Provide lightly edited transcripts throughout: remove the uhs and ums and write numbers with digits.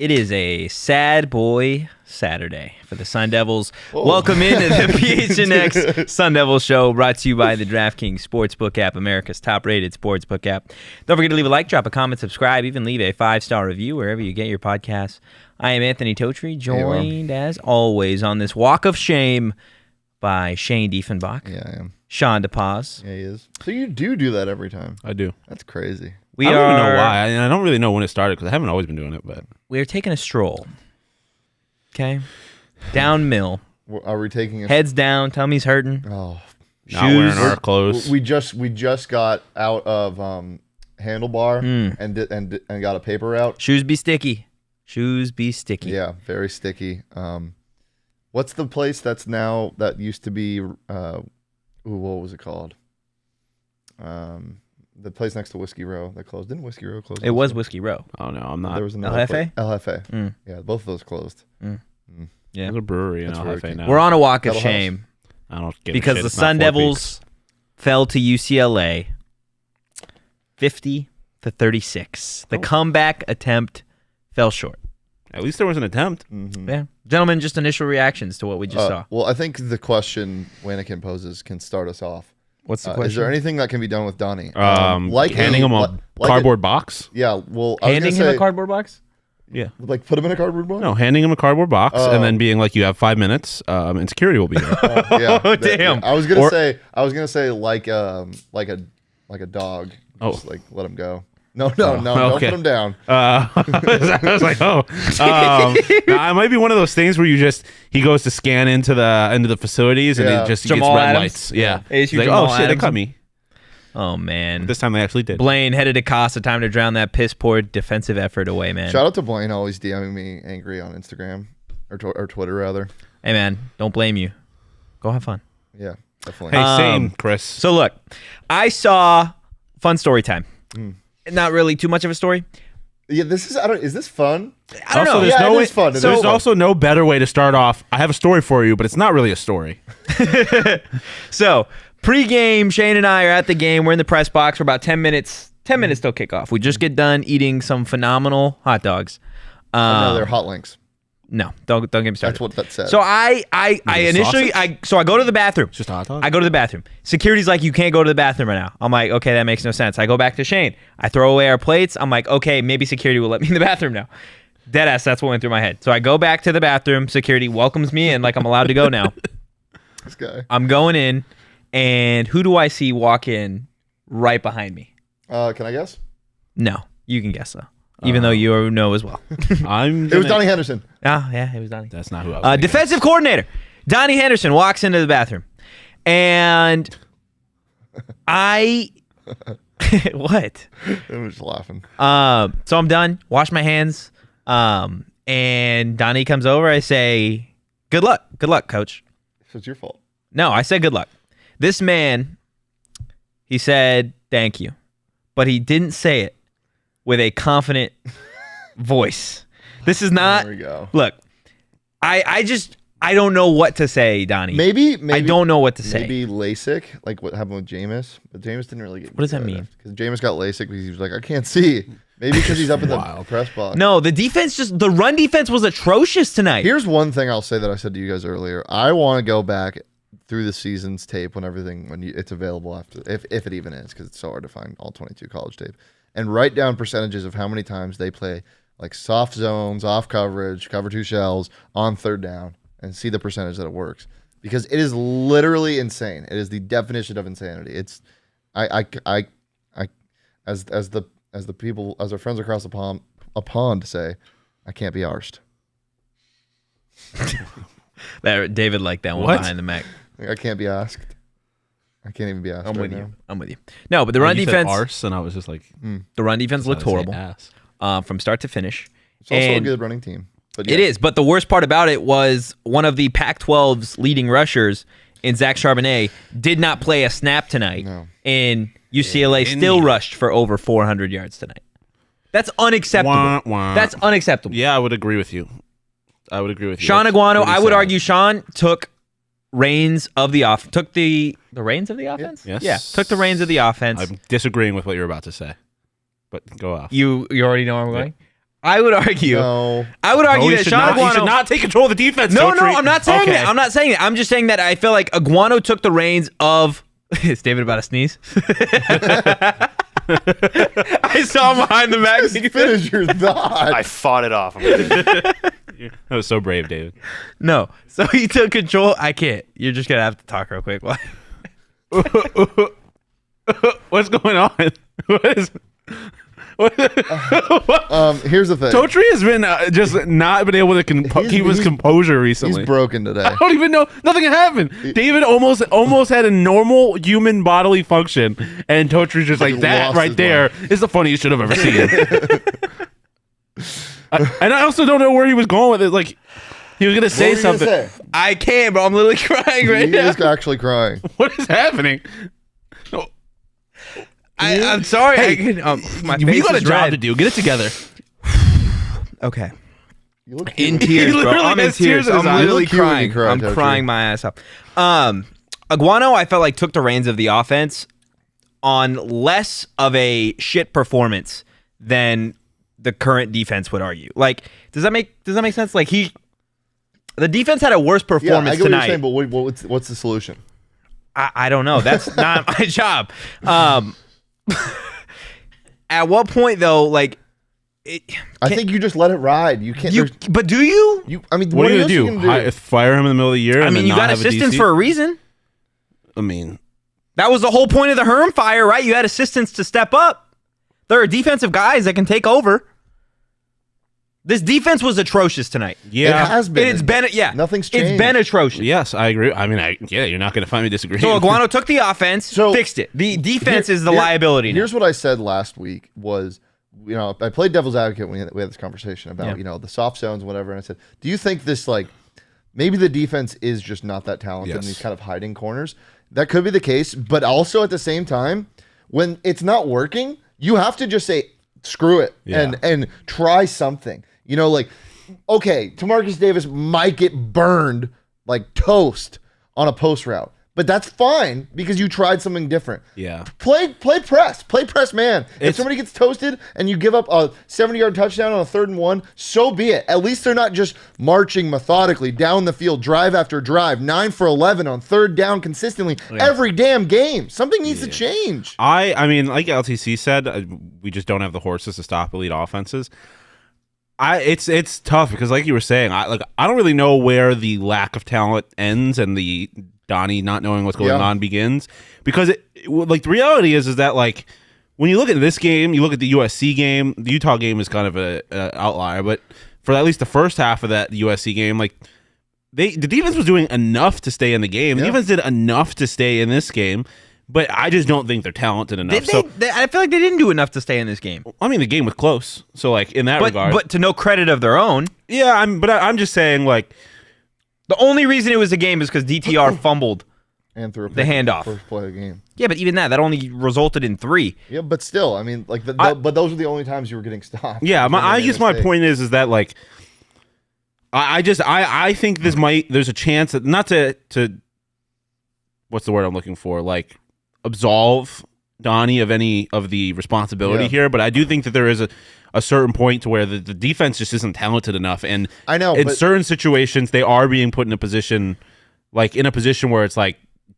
It is a sad boy Saturday for the Sun Devils. Whoa. Welcome into the PHNX Sun Devils show, brought to you by the DraftKings Sportsbook app, America's top-rated sportsbook app. Don't forget to leave a like, drop a comment, subscribe, even leave a 5-star review wherever you get your podcasts. I am Anthony Totri, joined as always on this walk of shame by Shane Diefenbach. Yeah, I am. Shawn DePaz. Yeah, he is. So you do that every time. I do. That's crazy. I don't even know why. I don't really know when it started because I haven't always been doing it. But we are taking a stroll. Okay, down mill. Are we taking a heads down? Tummy's hurting. Oh, not wearing our clothes. We just got out of handlebar and got a paper route. Shoes be sticky. Shoes be sticky. Yeah, very sticky. What's the place that used to be? What was it called? The place next to Whiskey Row that closed. Didn't Whiskey Row close? It was Whiskey Row. Oh, no, I'm not. There was another LFA? LFA. Yeah, both of those closed. Yeah. There's a brewery in LFA now. We're on a walk of shame. I don't get because the Sun Devils fell to UCLA 50-36. The comeback attempt fell short. At least there was an attempt. Mm-hmm. Yeah. Gentlemen, just initial reactions to what we just saw. Well, I think the question Wanikin poses can start us off. What's the question? Is there anything that can be done with Donnie? Like handing him a cardboard box? Yeah, well, handing him a cardboard box? Yeah. Like put him in a cardboard box? No, handing him a cardboard box and then being like, you have 5 minutes and security will be here. Oh, damn. Yeah. I was gonna say like a dog. Just like let him go. No, don't put him down. I was like, it might be one of those things where he goes to scan into the facilities and he gets Jamal red Adams. Lights. Yeah. He's like, Jamal oh shit, Adams. they cut me. Oh man. This time they actually did. Blaine headed to Costa, time to drown that piss poor defensive effort away, man. Shout out to Blaine, always DMing me angry on Instagram or Twitter rather. Hey man, don't blame you. Go have fun. Yeah, definitely. Hey, same, Chris. So look, I saw fun story time. Not really too much of a story. Yeah, is this fun? I don't know. There's it's fun. There's also no better way to start off. I have a story for you, but it's not really a story. So, pre-game, Shane and I are at the game. We're in the press box for about 10 minutes. 10 minutes till kickoff. We just get done eating some phenomenal hot dogs. No, they're hot links. No, don't get me started. That's what that said. So I initially go to the bathroom. It's just a hot dog? I go to the bathroom. Security's like, you can't go to the bathroom right now. I'm like, okay, that makes no sense. I go back to Shane. I throw away our plates. I'm like, okay, maybe security will let me in the bathroom now. Deadass, that's what went through my head. So I go back to the bathroom. Security welcomes me in like I'm allowed to go now. This guy. I'm going in, and who do I see walk in right behind me? Can I guess? No, you can guess though. Even though you know as well. It was Donnie Henderson. Oh, yeah, it was Donnie. That's not who I was defensive coordinator. Donnie Henderson walks into the bathroom. And what? I'm just laughing. So I'm done. Wash my hands. And Donnie comes over. I say, good luck. Good luck, coach. So it's your fault. No, I said good luck. This man, he said, thank you. But he didn't say it with a confident voice. This is not. There we go. Look, I don't know what to say, Donnie. Maybe I don't know what to say. Maybe LASIK, like what happened with Jameis, but Jameis didn't really get. What does that mean? Because Jameis got LASIK because he was like, I can't see. Maybe because he's up in the press box. No, the run defense was atrocious tonight. Here's one thing I'll say that I said to you guys earlier. I want to go back through the season's tape when it's available after, if it even is, because it's so hard to find all 22 college tape, and write down percentages of how many times they play like soft zones, off coverage, cover two shells on third down, and see the percentage that it works, because it is literally insane. It is the definition of insanity. It's as our friends across the pond say, I can't be arsed. David liked that one behind the Mac. I can't be asked. I can't even be asked. I'm with you. No, but the run defense. Said arse, and I was just like, the run defense looked horrible from start to finish. It's also a good running team. But yeah. It is, but the worst part about it was one of the Pac-12's leading rushers in Zach Charbonnet did not play a snap tonight. No. And UCLA still rushed for over 400 yards tonight. That's unacceptable. Wah, wah. That's unacceptable. Yeah, I would agree with you. Shawn Aguano, I would argue Shawn took reins of the offense. Took the reins of the offense? Yes. Yeah, took the reins of the offense. I'm disagreeing with what you're about to say, but go off. You already know where I'm going? I would argue. No. I would argue he that should Shawn not, he Aguano should not take control of the defense. No, Totri. I'm not saying Okay. that. I'm not saying that. I'm just saying that I feel like Aguano took the reins of. Is David about to sneeze? I saw him behind the back. Just finish your thought. I fought it off. That was so brave, David. No. So he took control. I can't. You're just gonna have to talk real quick. What's going on? What is? Here's the thing. Totri has been just not been able to keep his composure recently. He's broken today. I don't even know. Nothing happened. David almost had a normal human bodily function, and Totri's just like that lost right his there is the funniest shit I've ever seen. And I also don't know where he was going with it. Like he was gonna say What were you something. gonna say? I can't, bro. I'm literally crying right He now. is actually crying. What is happening? No. I'm sorry. Hey, my We face got a is job red. to do. Get it together. Okay. You look In cute. tears, bro. literally I'm in has tears tears. in his I'm eyes. literally You look cute when you crying. cry, I'm Tochi. crying my ass off. Aguano, I felt like took the reins of the offense on less of a shit performance than the current defense would argue. Like, does that make sense? Like the defense had a worse Yeah, I performance get what you're tonight. saying, but what's the solution? I don't know. That's not my job. At what point though? Like, I think you just let it ride. You can't. but do you? I mean, What are you else gonna do? gonna Fire him in the middle of the year? I and mean, then you not got have a assistants DC? for a reason. I mean, That was the whole point of the Herm fire, right? You had assistants to step up. There are defensive guys that can take over. This defense was atrocious tonight. yeah, It has been. It's been, yeah. Nothing's It's changed. been atrocious. yes, I agree. I mean, you're not going to find me disagreeing. So Aguano took the offense, So- fixed it. The defense Here- is the here- liability now. Here's what I said last week was, I played devil's advocate when we had this conversation about, Yeah. the soft zones and whatever. And I said, do you think this, maybe the defense is just not that talented in Yes. these kind of hiding corners? That could be the case. But also at the same time, when it's not working, you have to just say, screw it Yeah. and try something. Okay, Tamarcus Davis might get burned like toast on a post route, but that's fine because you tried something different. Yeah. Play press man. If somebody gets toasted and you give up a 70-yard touchdown on a 3rd and 1, so be it. At least they're not just marching methodically down the field, drive after drive, 9 for 11 on 3rd down consistently every damn game. Something needs to change. I mean, like LTC said, we just don't have the horses to stop elite offenses. It's tough because, like you were saying, I don't really know where the lack of talent ends and the Donnie not knowing what's going on begins. Because the reality is that when you look at this game, you look at the USC game. The Utah game is kind of a outlier, but for at least the first half of that USC game, the defense was doing enough to stay in the game. The defense did enough to stay in this game. But I just don't think they're talented enough. I feel like they didn't do enough to stay in this game. I mean, the game was close. So, in that regard. But to no credit of their own. Yeah, I'm just saying, the only reason it was a game is because DTR fumbled And through the handoff. First play of the game. Yeah, but even that only resulted in 3. Yeah, but still, I mean, but those were the only times you were getting stopped. yeah. I guess my mistake. point is that I think there's a chance that not to what's the word I'm looking for, absolve Donnie of any of the responsibility here, but I do think that there is a certain point to where the defense just isn't talented enough, and I know in but certain situations they are being put in a position where it's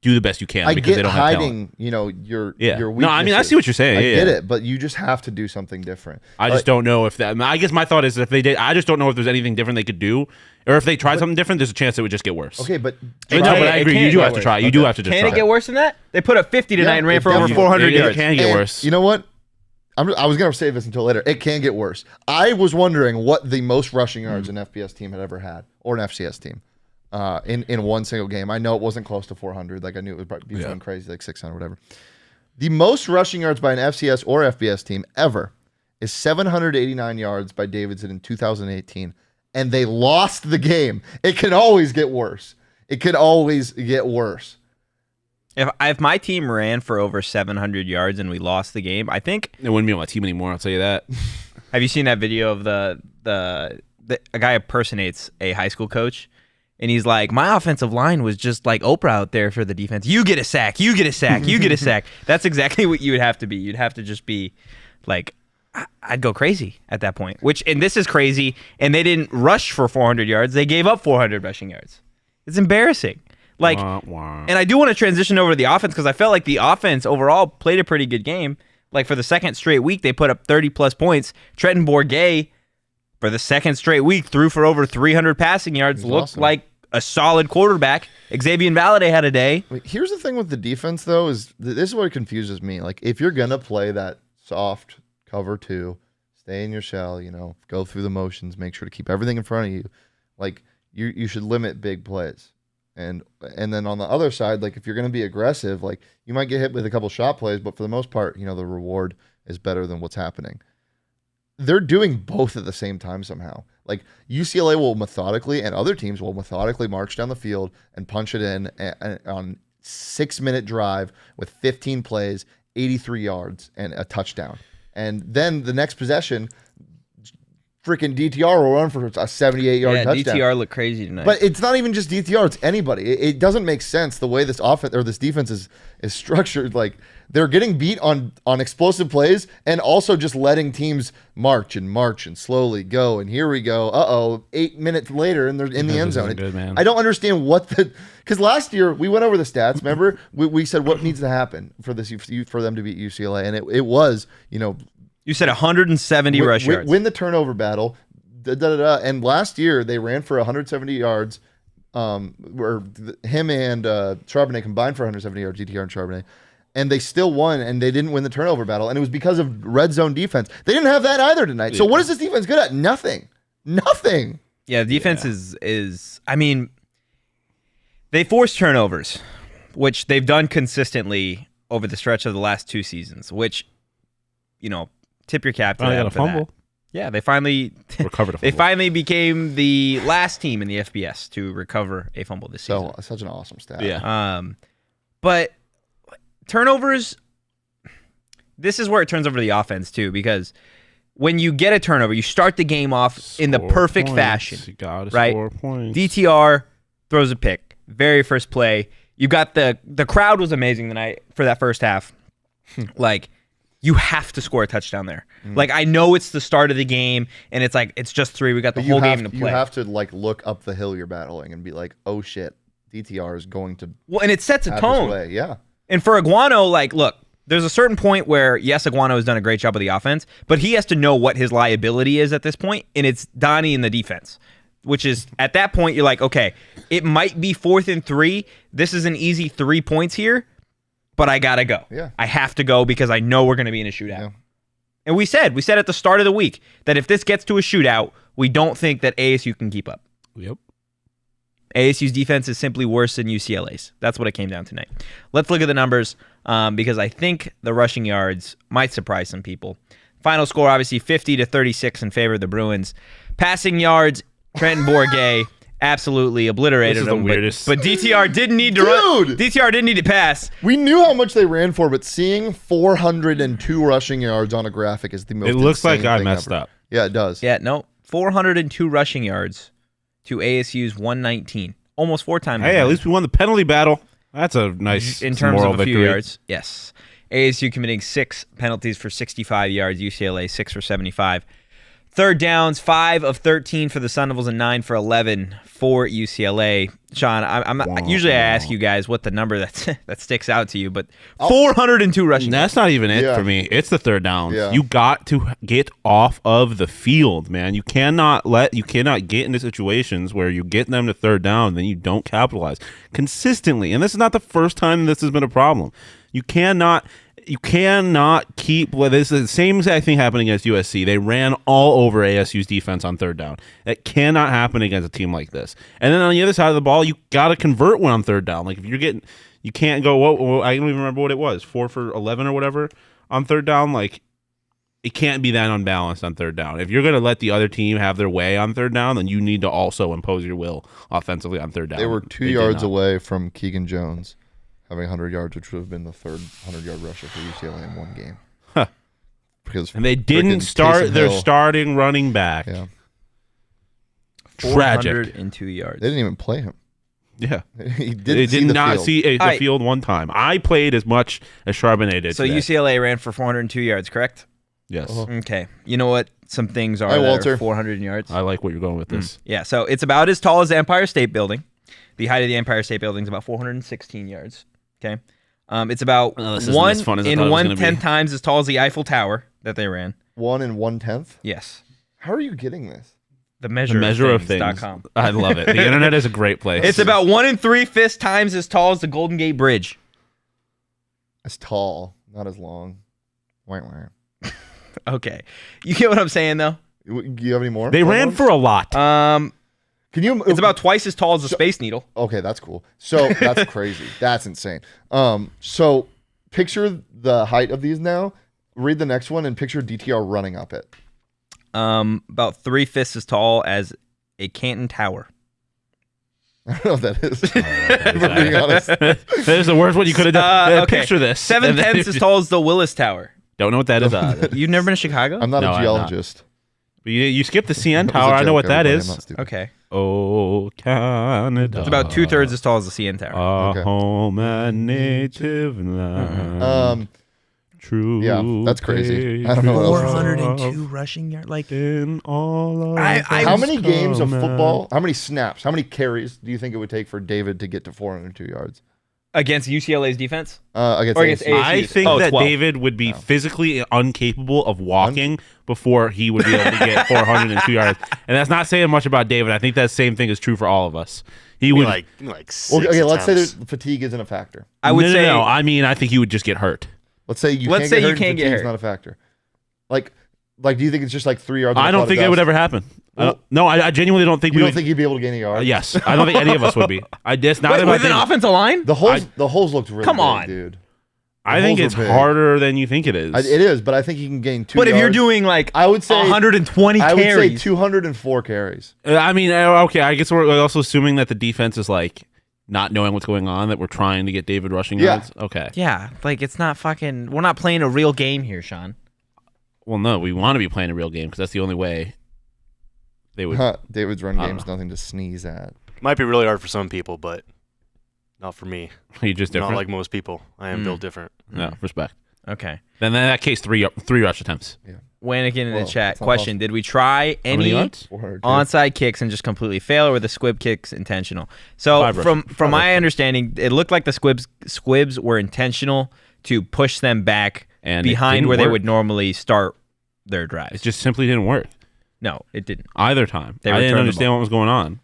do the best you can I because they get don't have talent. hiding, your Yeah. weaknesses. No, I mean, I see what you're saying. I Yeah, get yeah. it, but you just have to do something different. I just don't know if that. I guess my thought is if they did, I just don't know if there's anything different they could do, or if they tried something different, there's a chance it would just get worse. Okay, but No, but I agree. You do have to try. You do have to just Can try. it get worse than that? They put up 50 tonight Yeah, and ran it for over definitely- 400 It yards. can get And worse. You know what? I was gonna save this until later. It can get worse. I was wondering what the most rushing yards an FBS team had ever had, or an FCS team, in one single game. I know it wasn't close to 400. I knew it was probably something crazy, 600, whatever. The most rushing yards by an FCS or FBS team ever is 789 yards by Davidson in 2018, and they lost the game. It can always get worse. It could always get worse. If my team ran for over 700 yards and we lost the game, I think. It wouldn't be on my team anymore. I'll tell you that. Have you seen that video of a guy impersonates a high school coach? And he's like, my offensive line was just like Oprah out there for the defense. You get a sack, you get a sack, you get a sack. That's exactly what you would have to be. You'd have to just be like I'd go crazy at that point. And this is crazy. And they didn't rush for 400 yards. They gave up 400 rushing yards. It's embarrassing. Like, and I do want to transition over to the offense because I felt like the offense overall played a pretty good game. Like for the second straight week, they put up 30+ points. Trenton Bourguet, for the second straight week, threw for over 300 passing yards. Looked awesome. Like a solid quarterback. Xavier Valade had a day. Here's the thing with the defense, though, is this is what confuses me. Like, if you're gonna play that soft cover 2, stay in your shell, go through the motions, make sure to keep everything in front of you. Like, you should limit big plays. And then on the other side, like if you're going to be aggressive, like you might get hit with a couple shot plays, but for the most part, the reward is better than what's happening. They're doing both at the same time somehow. Like UCLA will methodically, and other teams will methodically march down the field and punch it in on 6-minute drive with 15 plays, 83 yards, and a touchdown. And then the next possession, freaking DTR will run for a 78-yard touchdown. DTR looked crazy tonight. But it's not even just DTR; it's anybody. It doesn't make sense the way this offense or this defense is structured. Like they're getting beat on explosive plays, and also just letting teams march and slowly go. And here we go. 8 minutes later, and they're in the end zone. Good, man. I don't understand because last year we went over the stats. Remember, we said what needs to happen for them to beat UCLA, and it was You said 170 rush yards. Win the turnover battle. And last year, they ran for 170 yards. Where him and Charbonnet combined for 170 yards, GTR and Charbonnet. And they still won, and they didn't win the turnover battle. And it was because of red zone defense. They didn't have that either tonight. So what is this defense good at? Nothing. Yeah, the defense is I mean, they force turnovers, which they've done consistently over the stretch of the last 2 seasons, which, tip your cap to them for that. Yeah, they finally recovered a fumble. They finally became the last team in the FBS to recover a fumble this season. So such an awesome stat. Yeah. But turnovers, this is where it turns over to the offense too, because when you get a turnover, you start the game off in the perfect fashion. You gotta right? score points. DTR throws a pick, very first play. You got the crowd was amazing tonight for that first half. Like, you have to score a touchdown there. Like, I know it's the start of the game, and it's like, it's just 3. We got the whole game to play. You have to, look up the hill you're battling and be like, oh, shit, DTR is going to... Well, and it sets a tone. Yeah. And for Aguano, look, there's a certain point where, yes, Aguano has done a great job of the offense, but he has to know what his liability is at this point, and it's Donnie in the defense, which is, at that point, you're like, okay, it might be 4th and 3. This is an easy 3 points here. But I gotta go. Yeah. I have to go because I know we're going to be in a shootout. Yeah. And we said at the start of the week that if this gets to a shootout, we don't think that ASU can keep up. Yep. ASU's defense is simply worse than UCLA's. That's what it came down tonight. Let's look at the numbers because I think the rushing yards might surprise some people. Final score, obviously, 50-36 in favor of the Bruins. Passing yards, Trenton Bourguet absolutely obliterated them. But DTR didn't need to run. DTR didn't need to pass. We knew how much they ran for, but seeing 402 rushing yards on a graphic is the most. It looks like I messed up. Yeah, it does. Yeah, no, 402 rushing yards to ASU's 119, almost 4 times. Hey, at least we won the penalty battle. That's a nice in terms moral of a few victory. yards. Yes, ASU committing 6 penalties for 65 yards. UCLA 6 for 75. Third downs, 5 of 13 for the Sun Devils and 9 for 11 for UCLA. Shawn, I'm not, usually I ask you guys what the number that sticks out to you, but 402 rushing. That's not even it for me. It's the third down. Yeah. You got to get off of the field, man. You cannot get into situations where you get them to third down and then you don't capitalize consistently. And this is not the first time this has been a problem. You cannot keep. Well, this is the same exact thing happened against USC. They ran all over ASU's defense on third down. That cannot happen against a team like this. And then on the other side of the ball, you got to convert one on third down. Like if you're getting, you can't go. I don't even remember what it was, 4 for 11 or whatever on third down. Like it can't be that unbalanced on third down. If you're going to let the other team have their way on third down, then you need to also impose your will offensively on third down. They were 2 yards away from Keegan Jones having 100 yards, which would have been the third 100-yard rusher for UCLA in one game. Huh. And they didn't start their starting running back. Yeah. Tragic. 402 yards. They didn't even play him. Yeah. He They did not see the field one time. I played as much as Charbonnet did So today. UCLA ran for 402 yards, correct? Yes. Okay. You know what some things are Hi, that Walter. are 400 yards? I like what you're going with this. Yeah, so it's about as tall as the Empire State Building. The height of the Empire State Building is about 416 yards. Okay. It's about this isn't as fun as I thought it was gonna be. 1/10 times as tall as the Eiffel Tower that they ran. 1 1/10. Yes. How are you getting this? The The measure, measure of things. .com. I love it. The internet is a great place. It's about 1 3/5 times as tall as the Golden Gate Bridge. It's tall, not as long. Wah, wah. Okay. You get what I'm saying, though? Do you have any more? They ran for a lot. Can you? It's about twice as tall as the Space Needle. Okay, that's cool. So that's crazy. That's insane. So picture the height of these now. Read the next one and picture DTR running up it. About 3/5 as tall as a Canton Tower. I don't know what that is. If I'm being honest. There's the worst one you could have done. Okay. Picture this. 7/10 as tall as the Willis Tower. Don't know what that is. You've never been to Chicago? I'm not No, a I'm geologist. You skipped the CN That was a Tower. I know joke, what that everybody. is. I'm not stupid. Okay. Oh, Canada. It's about 2/3 as tall as the CN Tower. Our Okay. home and native land. True. Yeah, that's crazy. I don't know what else. 402 rushing yards. Like, In all of How many games of come football? How many snaps? How many carries do you think it would take for David to get to 402 yards? against UCLA's defense? Against Or against ASU. ASU. I think Oh, that 12. David would be physically incapable of walking before he would be able to get 402 yards. And that's not saying much about David. I think that same thing is true for all of us. He would like six Well, okay, let's say attempts. that fatigue isn't a factor. I would say no. I mean, I think he would just get hurt. Let's say you Let's can't say get you hurt and can't get fatigue's hurt. not a factor. Like, do you think it's just like 3 yards? I don't think it would ever happen. No, I genuinely don't think You we don't would. think you'd be able to gain a yard? Yes, I don't think any of us would be. I just not Wait, in my with an thing. offensive line. The holes looked really Come big, on. dude. I think holes it's were big. harder than you think it is. It is, but I think you can gain 2 But if yards. you're doing like I would say 120 I would say carries, 204 carries. I mean, okay. I guess we're also assuming that the defense is like not knowing what's going on. That we're trying to get David rushing Yeah. yards. Okay. yeah, like it's not fucking. We're not playing a real game here, Shawn. Well, no, we want to be playing a real game because that's the only way they would. David's run I don't game's nothing to sneeze at. Might be really hard for some people, but not for me. You just different. Not like most people. I am built different. No, respect. Okay. Then in that case, three rush attempts. Wanakin in the Whoa, chat that's not question: did we try How many any yards? 402. onside kicks and just completely fail, or were the squib kicks intentional? So 5 rushes. from my understanding, it looked like the squibs were intentional to push them back And it behind didn't where they work. would normally start their drives. It just simply didn't work No, it didn't. either time. They I didn't returned the understand ball. what was going on.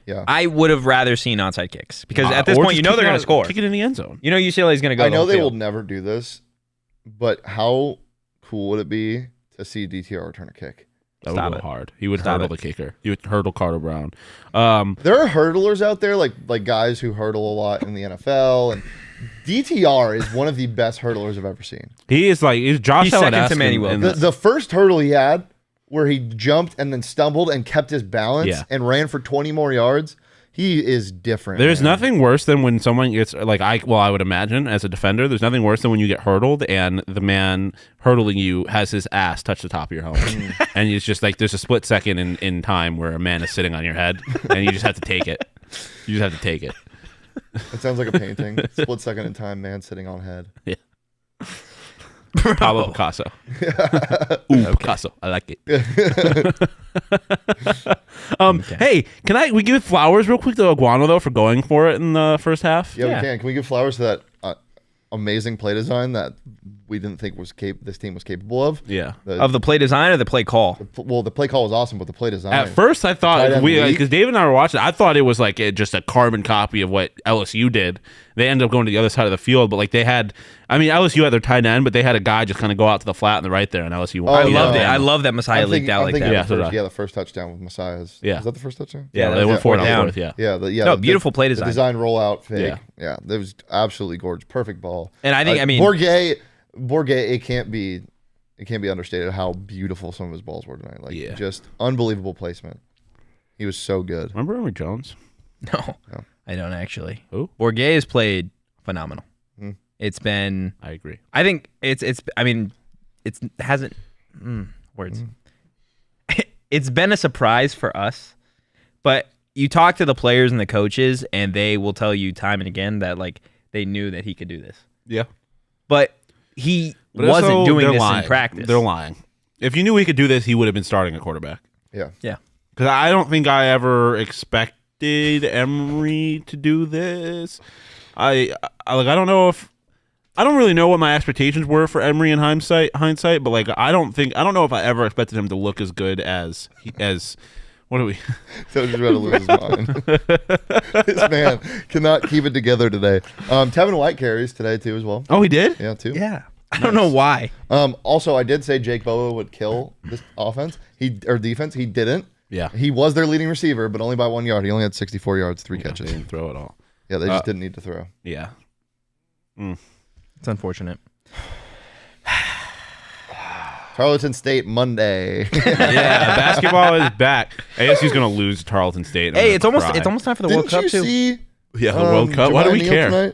Yeah. I would have rather seen onside kicks because at this Or point, just you know kick they're it going out- to score. Kick it in the end zone. You know UCLA is going to go. I know the they whole will field. never do this, but how cool would it be to see DTR return a kick? That Stop would it. go hard. He would Stop hurdle it. the kicker. He would hurdle Carter Brown. There are hurdlers out there, like guys who hurdle a lot in the NFL, and DTR is one of the best hurdlers I've ever seen. He is like he's Josh He's second Allen to Manny Williams. The first hurdle he had, where he jumped and then stumbled and kept his balance Yeah. and ran for 20 more yards, he is different. There's man. nothing worse than when someone gets like I would imagine as a defender. There's nothing worse than when you get hurdled and the man hurdling you has his ass touch the top of your helmet, and it's just like there's a split second in time where a man is sitting on your head, and you just have to take it. You just have to take it. It sounds like a painting. Split second in time, man sitting on head. Pablo Picasso. Ooh, Picasso. I like it. Hey, we give flowers real quick to Aguano though for going for it in the first half? Yeah, we can. Can we give flowers to that amazing play design that we didn't think this team was capable of? Yeah. Of the play design or the play call? Well, the play call was awesome, but the play design. At first, I tight thought end leak. because David and I were watching. I thought it was like just a carbon copy of what LSU did. They ended up going to the other side of the field, but like they had, LSU had their tight end, but they had a guy just kind of go out to the flat and the right there, and LSU. Oh, I yeah. loved it. I love that Messiah I'm leaked thinking- out I'm like thinking that. of the Yeah, first, so did I. the first touchdown with Messiah's. Yeah. Is that the first touchdown? Yeah, that they was went it. for it Fourth on down. fourth. Yeah. Yeah. No, beautiful play The design. design rollout fake. Yeah. That was absolutely gorgeous. Perfect ball. And I think, Bourget, it can't be understated how beautiful some of his balls were tonight. Like, Yeah. just unbelievable placement. He was so good. Remember Emory Jones? No, No. I don't actually. Who? Bourget has played phenomenal. Hmm. It's been. I agree. I think it's. I mean, it's hasn't words. It's been a surprise for us, but you talk to the players and the coaches, and they will tell you time and again that like they knew that he could do this, Yeah. but he But wasn't also, doing they're this lying. in practice. They're lying. If you knew he could do this, he would have been starting a quarterback. Yeah. Yeah. Because I don't think I ever expected Emery to do this. I don't know if I don't really know what my expectations were for Emery in hindsight, but like I don't know if I ever expected him to look as good as what are we? So just about to lose his mind. This man cannot keep it together today. Tevin White carries today too as well. Oh, he did? Yeah, too. Yeah. I don't know why. Also, I did say Jake Boa would kill this offense. Defense. He didn't. Yeah. He was their leading receiver, but only by 1 yard. He only had 64 yards, 3 catches. They didn't throw it all. Yeah, they just didn't need to throw. Yeah. It's unfortunate. Tarleton State Monday. Yeah, basketball is back. ASU's going to lose to Tarleton State. Hey, it's almost time for the World Cup Didn't you too. see? Yeah, the World Cup. Why do we Jemiah care? Neal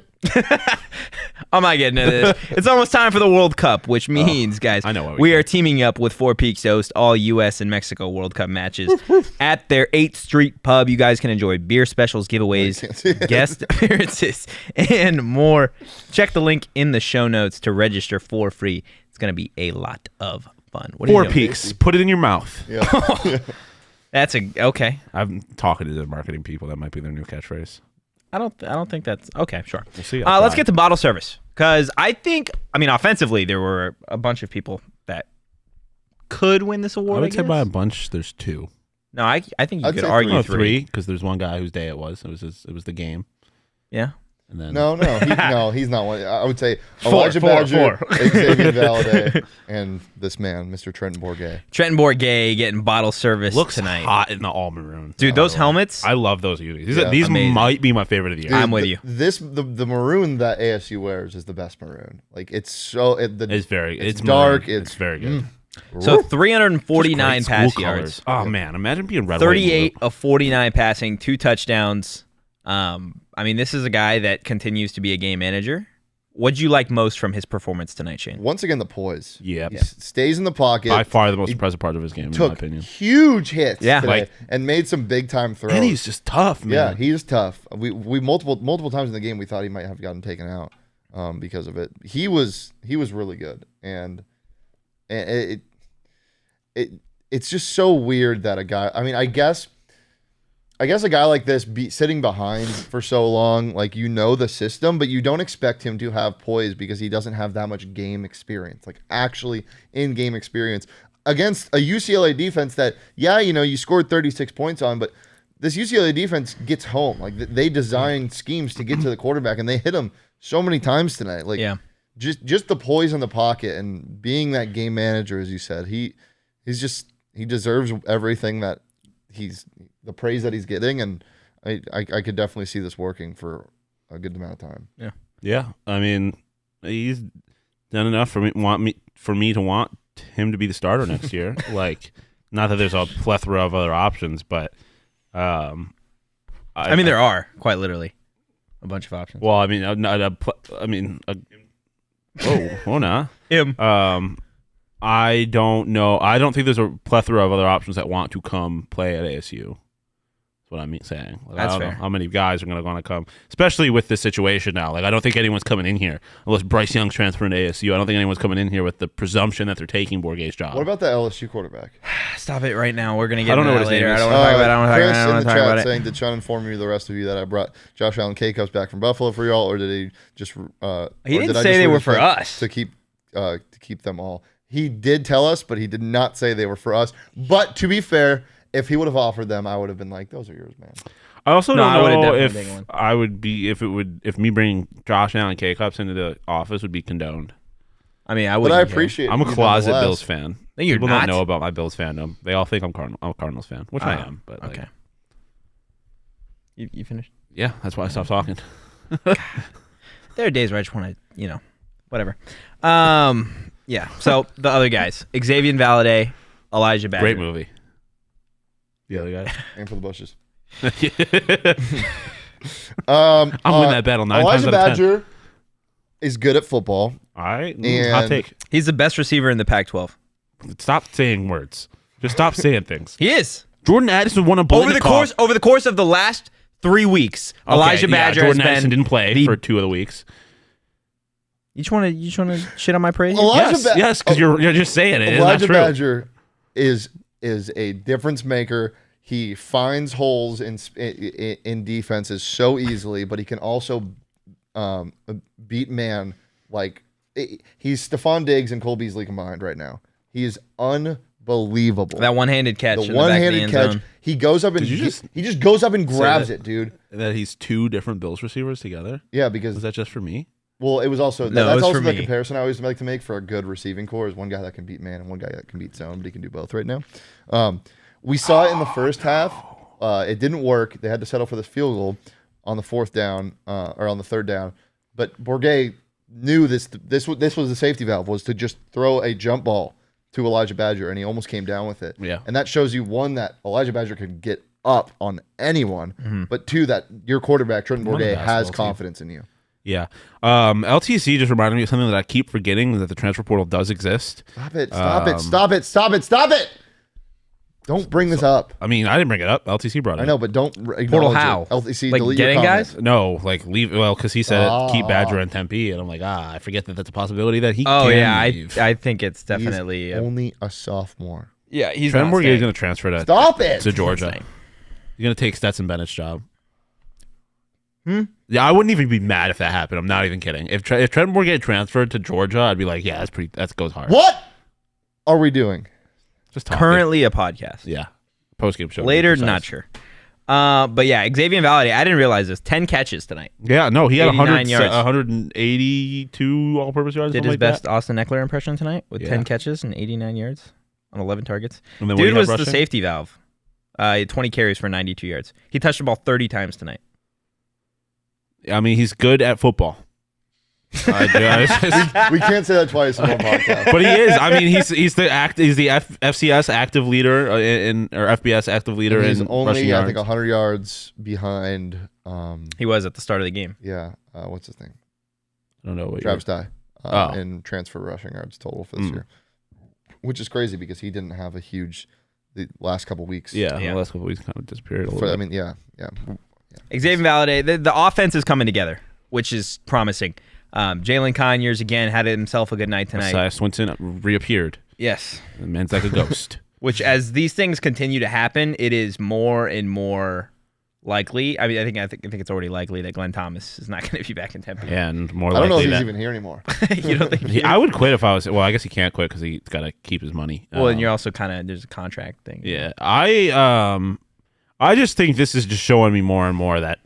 I'm not getting into this. It's almost time for the World Cup, which means, guys, I know why we are teaming up with Four Peaks to host all U.S. and Mexico World Cup matches at their 8th Street Pub. You guys can enjoy beer specials, giveaways, guest appearances, and more. Check the link in the show notes to register for free. It's going to be a lot of fun. What are you Four doing? Peaks. Put it in your mouth. Yeah. That's okay. I'm talking to the marketing people. That might be their new catchphrase. I don't think that's okay. Sure. We'll see. Let's get to bottle service because offensively there were a bunch of people that could win this award. I would say guess. by a bunch, there's 2. No, I think you I'd could say argue No, three. 3 because there's one guy whose day it was. It was the game. Yeah. And then No, he's not one. I would say Four, Elijah four, Badger, four. Xavier Valade, and this man, Mr. Trenton Bourget. Trenton Bourget getting bottle service looks tonight. hot in the all maroon. Dude, those helmets. I love those unis. Yeah. These Amazing. might be my favorite of the year. I'm with you. The maroon that ASU wears is the best maroon. Like it's so It's it's dark. dark. It's very good. So Just 349 great pass school yards. colors. Oh man, imagine being red. 38 of 49 passing, 2 touchdowns. This is a guy that continues to be a game manager. What'd you like most from his performance tonight, Shane? Once again the poise. Yeah. He stays in the pocket. By far the most impressive part of his game, in my Took opinion. huge hits Yeah. today and made some big time throws. And he's just tough, man. Yeah, he's tough. We multiple times in the game we thought he might have gotten taken out because of it. He was really good, and it's just so weird that a guy. I guess a guy like this sitting behind for so long, like the system, but you don't expect him to have poise because he doesn't have that much game experience, like actually in-game experience against a UCLA defense that, you scored 36 points on, but this UCLA defense gets home. Like they design schemes to get to the quarterback, and they hit him so many times tonight. Like just the poise in the pocket and being that game manager, as you said, he deserves everything that the praise that he's getting, and I could definitely see this working for a good amount of time. Yeah. He's done enough for me to want him to be the starter next year. Like, not that there's a plethora of other options, but there are quite literally a bunch of options. Well, Him. I don't know. I don't think there's a plethora of other options that want to come play at ASU. That's what I'm saying. Like, That's I don't fair. know how many guys are going to want to come, especially with this situation now. Like, I don't think anyone's coming in here unless Bryce Young's transferring to ASU. I don't think anyone's coming in here with the presumption that they're taking Bourget's job. What about the LSU quarterback? Stop it right now. We're gonna get. I don't know into what that his later. name I is. don't want to talk about it. I don't Chris want in the to talk chat about it. saying, did Shawn inform you, the rest of you, that I brought Josh Allen K-Cups back from Buffalo for y'all, or did he just? He or didn't did I say just they read were a for thing us. to keep them all. He did tell us, but he did not say they were for us. But to be fair, if he would have offered them, I would have been like, "Those are yours, man." I also No, I would've don't know definitely taken one. if I would be if me bringing Josh Allen K-Cups into the office would be condoned. I But wouldn't I care. appreciate. I'm a you closet nonetheless. Bills fan. No, you're People not. don't know about my Bills fandom. They all think I'm a Cardinals fan, which I am. But Okay. You finished? yeah, that's why I stopped talking. There are days where I just want to, whatever. Yeah. So the other guys, Xavier Valade, Elijah Badger. Great movie. The other guy. Aim for the bushes. I'm winning that battle 9 times Elijah out of 10. Badger is good at football. All right, hot And- take. He's the best receiver in the Pac-12. Stop saying words. Just stop saying things. He is. Jordan Addison won a Over the course of the last 3 weeks, Elijah Badger Jordan has Addison been didn't play the- for 2 of the weeks. You just want to shit on my praise? Yes, because you're just saying it. Elijah Badger is a difference maker. He finds holes in defenses so easily, but he can also beat man like he's Stephon Diggs and Cole Beasley combined right now. He is unbelievable. That one-handed catch. The one-handed catch. Zone. He goes up and he just goes up and grabs it, dude. That he's two different Bills receivers together. Yeah, because was that just for me? Well, it was also No, that's it was also for the me. comparison I always like to make for a good receiving core is one guy that can beat man and one guy that can beat zone, but he can do both right now. We saw it in the first half. It didn't work. They had to settle for this field goal on the fourth down or on the third down. But Bourguet knew this was the safety valve, was to just throw a jump ball to Elijah Badger, and he almost came down with it. Yeah. And that shows you, one, that Elijah Badger can get up on anyone, but two, that your quarterback, Trenton Bourguet, has confidence in you. Yeah. LTC just reminded me of something that I keep forgetting, that the transfer portal does exist. Stop it. Don't bring this up. I mean, I didn't bring it up. LTC brought it I know, but don't Portal how? LTC, Like delete getting your comment. guys? No, like leave. Well, because he said keep Badger and Tempe, and I'm like, I forget that that's a possibility that he Oh can yeah, leave. I think it's He's definitely only a sophomore. yeah. He's Trent not Bourguet is staying. going to transfer to Georgia. staying. He's going to take Stetson Bennett's job. Yeah, I wouldn't even be mad if that happened. I'm not even kidding. If Trent Bourguet transferred to Georgia, I'd be like, yeah, that goes hard. What are we doing? Just talking. Currently a podcast. Yeah. Post-game show. Later, not sure. But yeah, Xavier Valade, I didn't realize this. 10 catches tonight. Yeah, no, he had 89 yards. 182 all-purpose yards. Did his like best that. Austin Eckler impression tonight with Yeah. 10 catches and 89 yards on 11 targets. And then what Dude he had was the rushing? safety valve. He had 20 carries for 92 yards. He touched the ball 30 times tonight. I mean, he's good at football. We can't say that twice in one podcast. But he is. I mean, he's the FCS active leader or FBS active leader He's in only, rushing yards. I think, 100 yards behind. He was at the start of the game. Yeah. What's his name? I don't know what Travis Dye. Oh. In transfer rushing yards total for this year, which is crazy because he didn't have a huge the last couple weeks. Yeah, Yeah. the last couple weeks kind of disappeared a little bit. I mean, yeah. Xavier Valade, the offense is coming together, which is promising. Jalen Conyers, again, had himself a good night tonight. Messiah Swinton reappeared. Yes. The man's like a ghost. Which, as these things continue to happen, it is more and more likely. I mean, I think it's already likely that Glenn Thomas is not going to be back in Tempe. Yeah, and more I don't know if likely he's that even here anymore. You don't think? I would quit if I was. Well, I guess he can't quit because he's got to keep his money. Well, and you're also kind of there's a contract thing. Yeah, I just think this is just showing me more and more that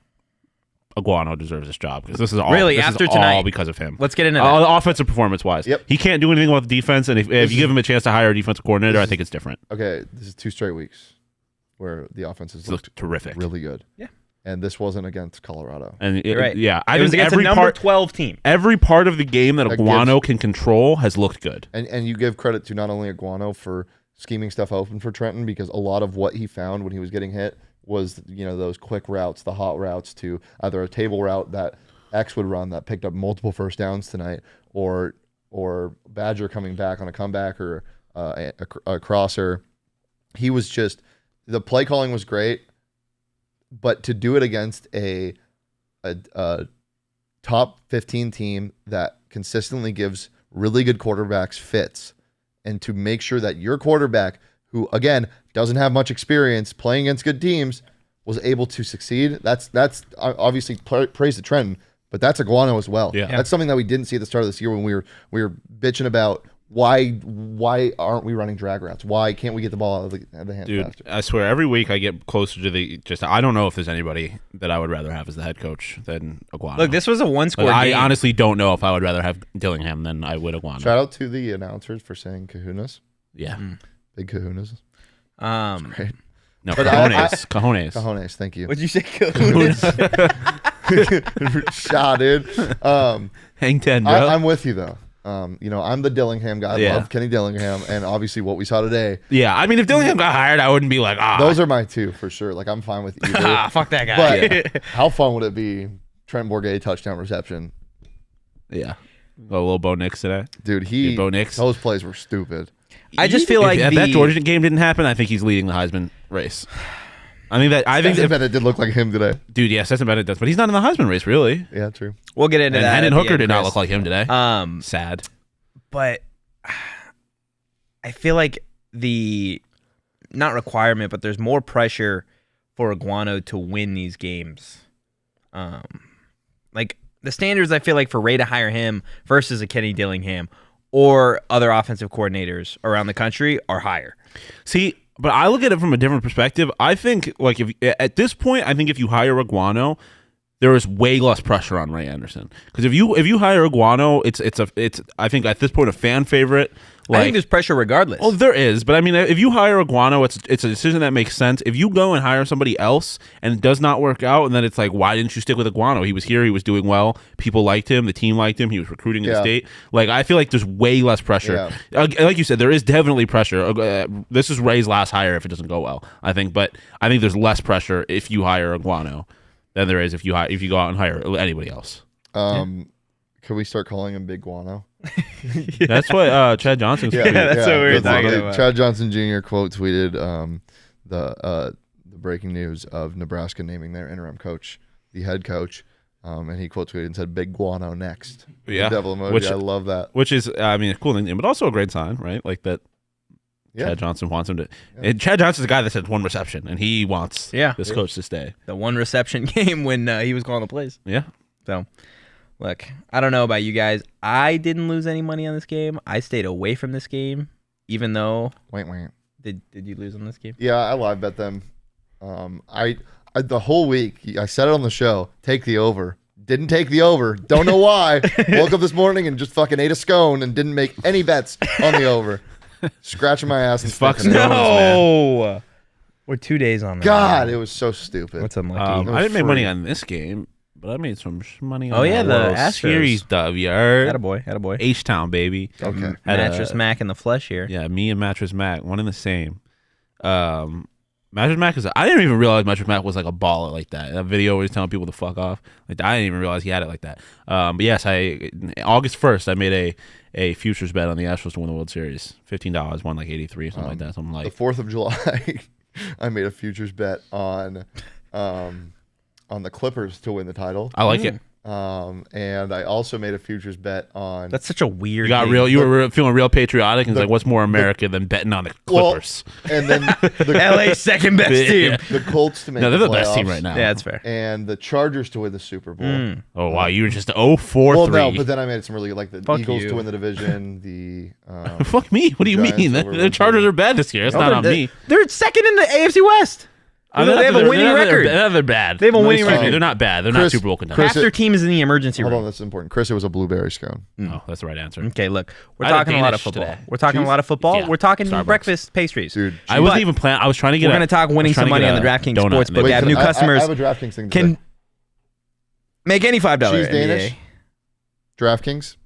Aguano deserves this job because this is all Really, this after is tonight? all because of him. Let's get into that. Offensive performance wise. Yep. He can't do anything about the defense, and if you give him a chance to hire a defensive coordinator, I think it's different. Okay, this is 2 straight weeks where the offense has It's looked terrific. really good. Yeah. And this wasn't against Colorado. And You're right. yeah, I it was think against every a number part 12 team. every part of the game that That Aguano can control has looked good. And you give credit to not only Aguano for scheming stuff open for Trenton, because a lot of what he found when he was getting hit was, those quick routes, the hot routes to either a table route that X would run that picked up multiple first downs tonight, or Badger coming back on a comeback or a crosser. He was just, the play calling was great, but to do it against a top 15 team that consistently gives really good quarterbacks fits, and to make sure that your quarterback, who again doesn't have much experience playing against good teams, was able to succeed. That's obviously praise to Trenton, but that's Aguano as well. Yeah. That's something that we didn't see at the start of this year when we were bitching about why aren't we running drag routes? Why can't we get the ball out of the hand Dude, faster? I swear every week I get closer to I don't know if there's anybody that I would rather have as the head coach than Aguano. Look, this was a one-score game. I honestly don't know if I would rather have Dillingham than I would Aguano. Shout out to the announcers for saying kahunas. Yeah. Big kahunas. Great. No, But cojones. Cojones, thank you. What'd you say? Shot, dude. Hang 10, bro. I'm with you though. I'm the Dillingham guy. I Yeah. love Kenny Dillingham, and obviously what we saw today. Yeah, I mean, if Dillingham got hired, I wouldn't be like, Those are my two for sure. Like I'm fine with either. Fuck that guy. But how fun would it be? Trent Bourguet touchdown reception, yeah. A little Bo Nix today. dude. Bo Nix. Those plays were stupid. I just feel like if that Georgia game didn't happen, I think he's leading the Heisman race. I think Stetson Bennett did look like him today. dude, yeah, Stetson Bennett does, but he's not in the Heisman race, really. Yeah, true. We'll get into And that. Hendon at the Hooker end, did not Chris. look like him today. Sad. But I feel like the not requirement, but there's more pressure for Aguano to win these games. Like the standards, I feel like for Ray to hire him versus a Kenny Dillingham or other offensive coordinators around the country are higher. See, but I look at it from a different perspective. I think, like, if at this point, I think if you hire Aguano, there is way less pressure on Ray Anderson. Because if you hire Aguano, it's I think at this point a fan favorite. I think there's pressure regardless. Oh, there is, but I mean, if you hire Aguano, it's a decision that makes sense. If you go and hire somebody else and it does not work out, and then it's like, why didn't you stick with Aguano? He was here, he was doing well, people liked him, the team liked him, he was recruiting in the state. Like, I feel like there's way less pressure. Yeah. Like you said, there is definitely pressure. This is Ray's last hire if it doesn't go well, I think. But I think there's less pressure if you hire Aguano than there is if you go out and hire anybody else. Can we start calling him Big Guano? That's what Chad Johnson's tweeted. That's what we were talking about. Chad Johnson Jr. quote tweeted the breaking news of Nebraska naming their interim coach the head coach, and he quote tweeted and said "Big Guano next." Yeah, the devil emoji. I love that. Which is, I mean, a cool thing, but also a great sign, right? Like that. Yeah. Chad Johnson wants him to. Yeah. And Chad Johnson's a guy that said one reception, and he wants this coach to stay. The one reception game when he was calling the plays. Yeah. So. Look, I don't know about you guys. I didn't lose any money on this game. I stayed away from this game, even though. Wait. Did you lose on this game? Yeah, I live bet them. I the whole week I said it on the show. Take the over. Didn't take the over. Don't know why. Woke up this morning and just fucking ate a scone and didn't make any bets on the over. Scratching my ass and fucking no. We're 2 days on that. God, it was so stupid. What's unlucky? I didn't make money on this game. But I made some money on the Astros series W. Attaboy. H-Town, baby. Okay. Mattress Mac in the flesh here. Yeah, me and Mattress Mac, one and the same. Mattress Mac I didn't even realize Mattress Mac was like a baller like that. That video where he's telling people to fuck off. Like, I didn't even realize he had it like that. But yes, August 1st, I made a futures bet on the Astros to win the World Series. $15, won like 83 or something like that. Something like the 4th of July, I made a futures bet on the Clippers to win the title. I like it. And I also made a futures bet on. That's such a weird. You were feeling real patriotic, and it's like, what's more American than betting on the Clippers? Well, and then the LA's second best team. The Colts to make. No, they're the best playoffs, team right now. Yeah, that's fair. And the Chargers to win the Super Bowl. Oh wow, you were just 0-4-3. Well, no, but then I made some really like the Fuck Eagles you. to win the division. The fuck me. What do you Giants mean? The Chargers are bad this year. It's not on me. They're second in the AFC West. They have a winning record. They're bad. They have a winning record. They're not bad. They're not Super Bowl contenders. Half their team is in the emergency room. Hold on, that's important. Chris, it was a blueberry scone. Oh, that's the right answer. Okay, look, we're I had a talking a lot of Danish football. today. We're talking a lot of football. Yeah, We're talking Starbucks. breakfast pastries. Dude, I wasn't even planning. I was trying to get. We're going to talk winning some money on the DraftKings Sportsbook app. New customers I have a DraftKings thing. can make any $5 She's NBA. Danish. DraftKings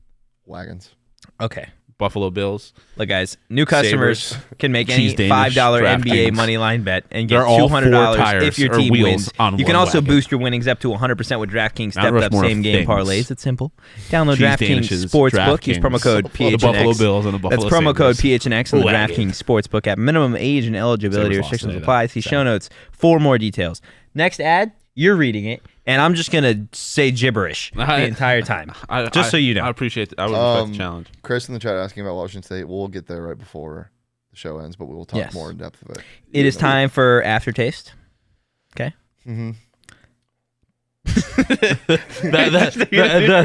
wagons. Okay. Buffalo Bills. Look, guys, new customers Sabres. can make any She's Danish. $5 NBA DraftKings. money line bet and get They're all four $200 tires if your or team wheels wins. on You can one also wagon. boost your winnings up to 100% with DraftKings Mount stepped up Rushmore same game things. parlays. It's simple. Download She's DraftKings Danish's Sportsbook. Use DraftKings. promo code PHNX. The Buffalo Bills and the Buffalo That's promo code Sabres. PHNX on the Wagon. DraftKings Sportsbook app. Minimum age and eligibility Sabres lost restrictions today, apply. though. See show notes for more details. Next ad, you're reading it, and I'm just going to say gibberish the entire time. Just so you know. I appreciate it. I would respect the challenge. Chris in the chat asking about Washington State. We'll get there right before the show ends, but we will talk more in depth of it. It is time for Aftertaste. Okay. Mm-hmm.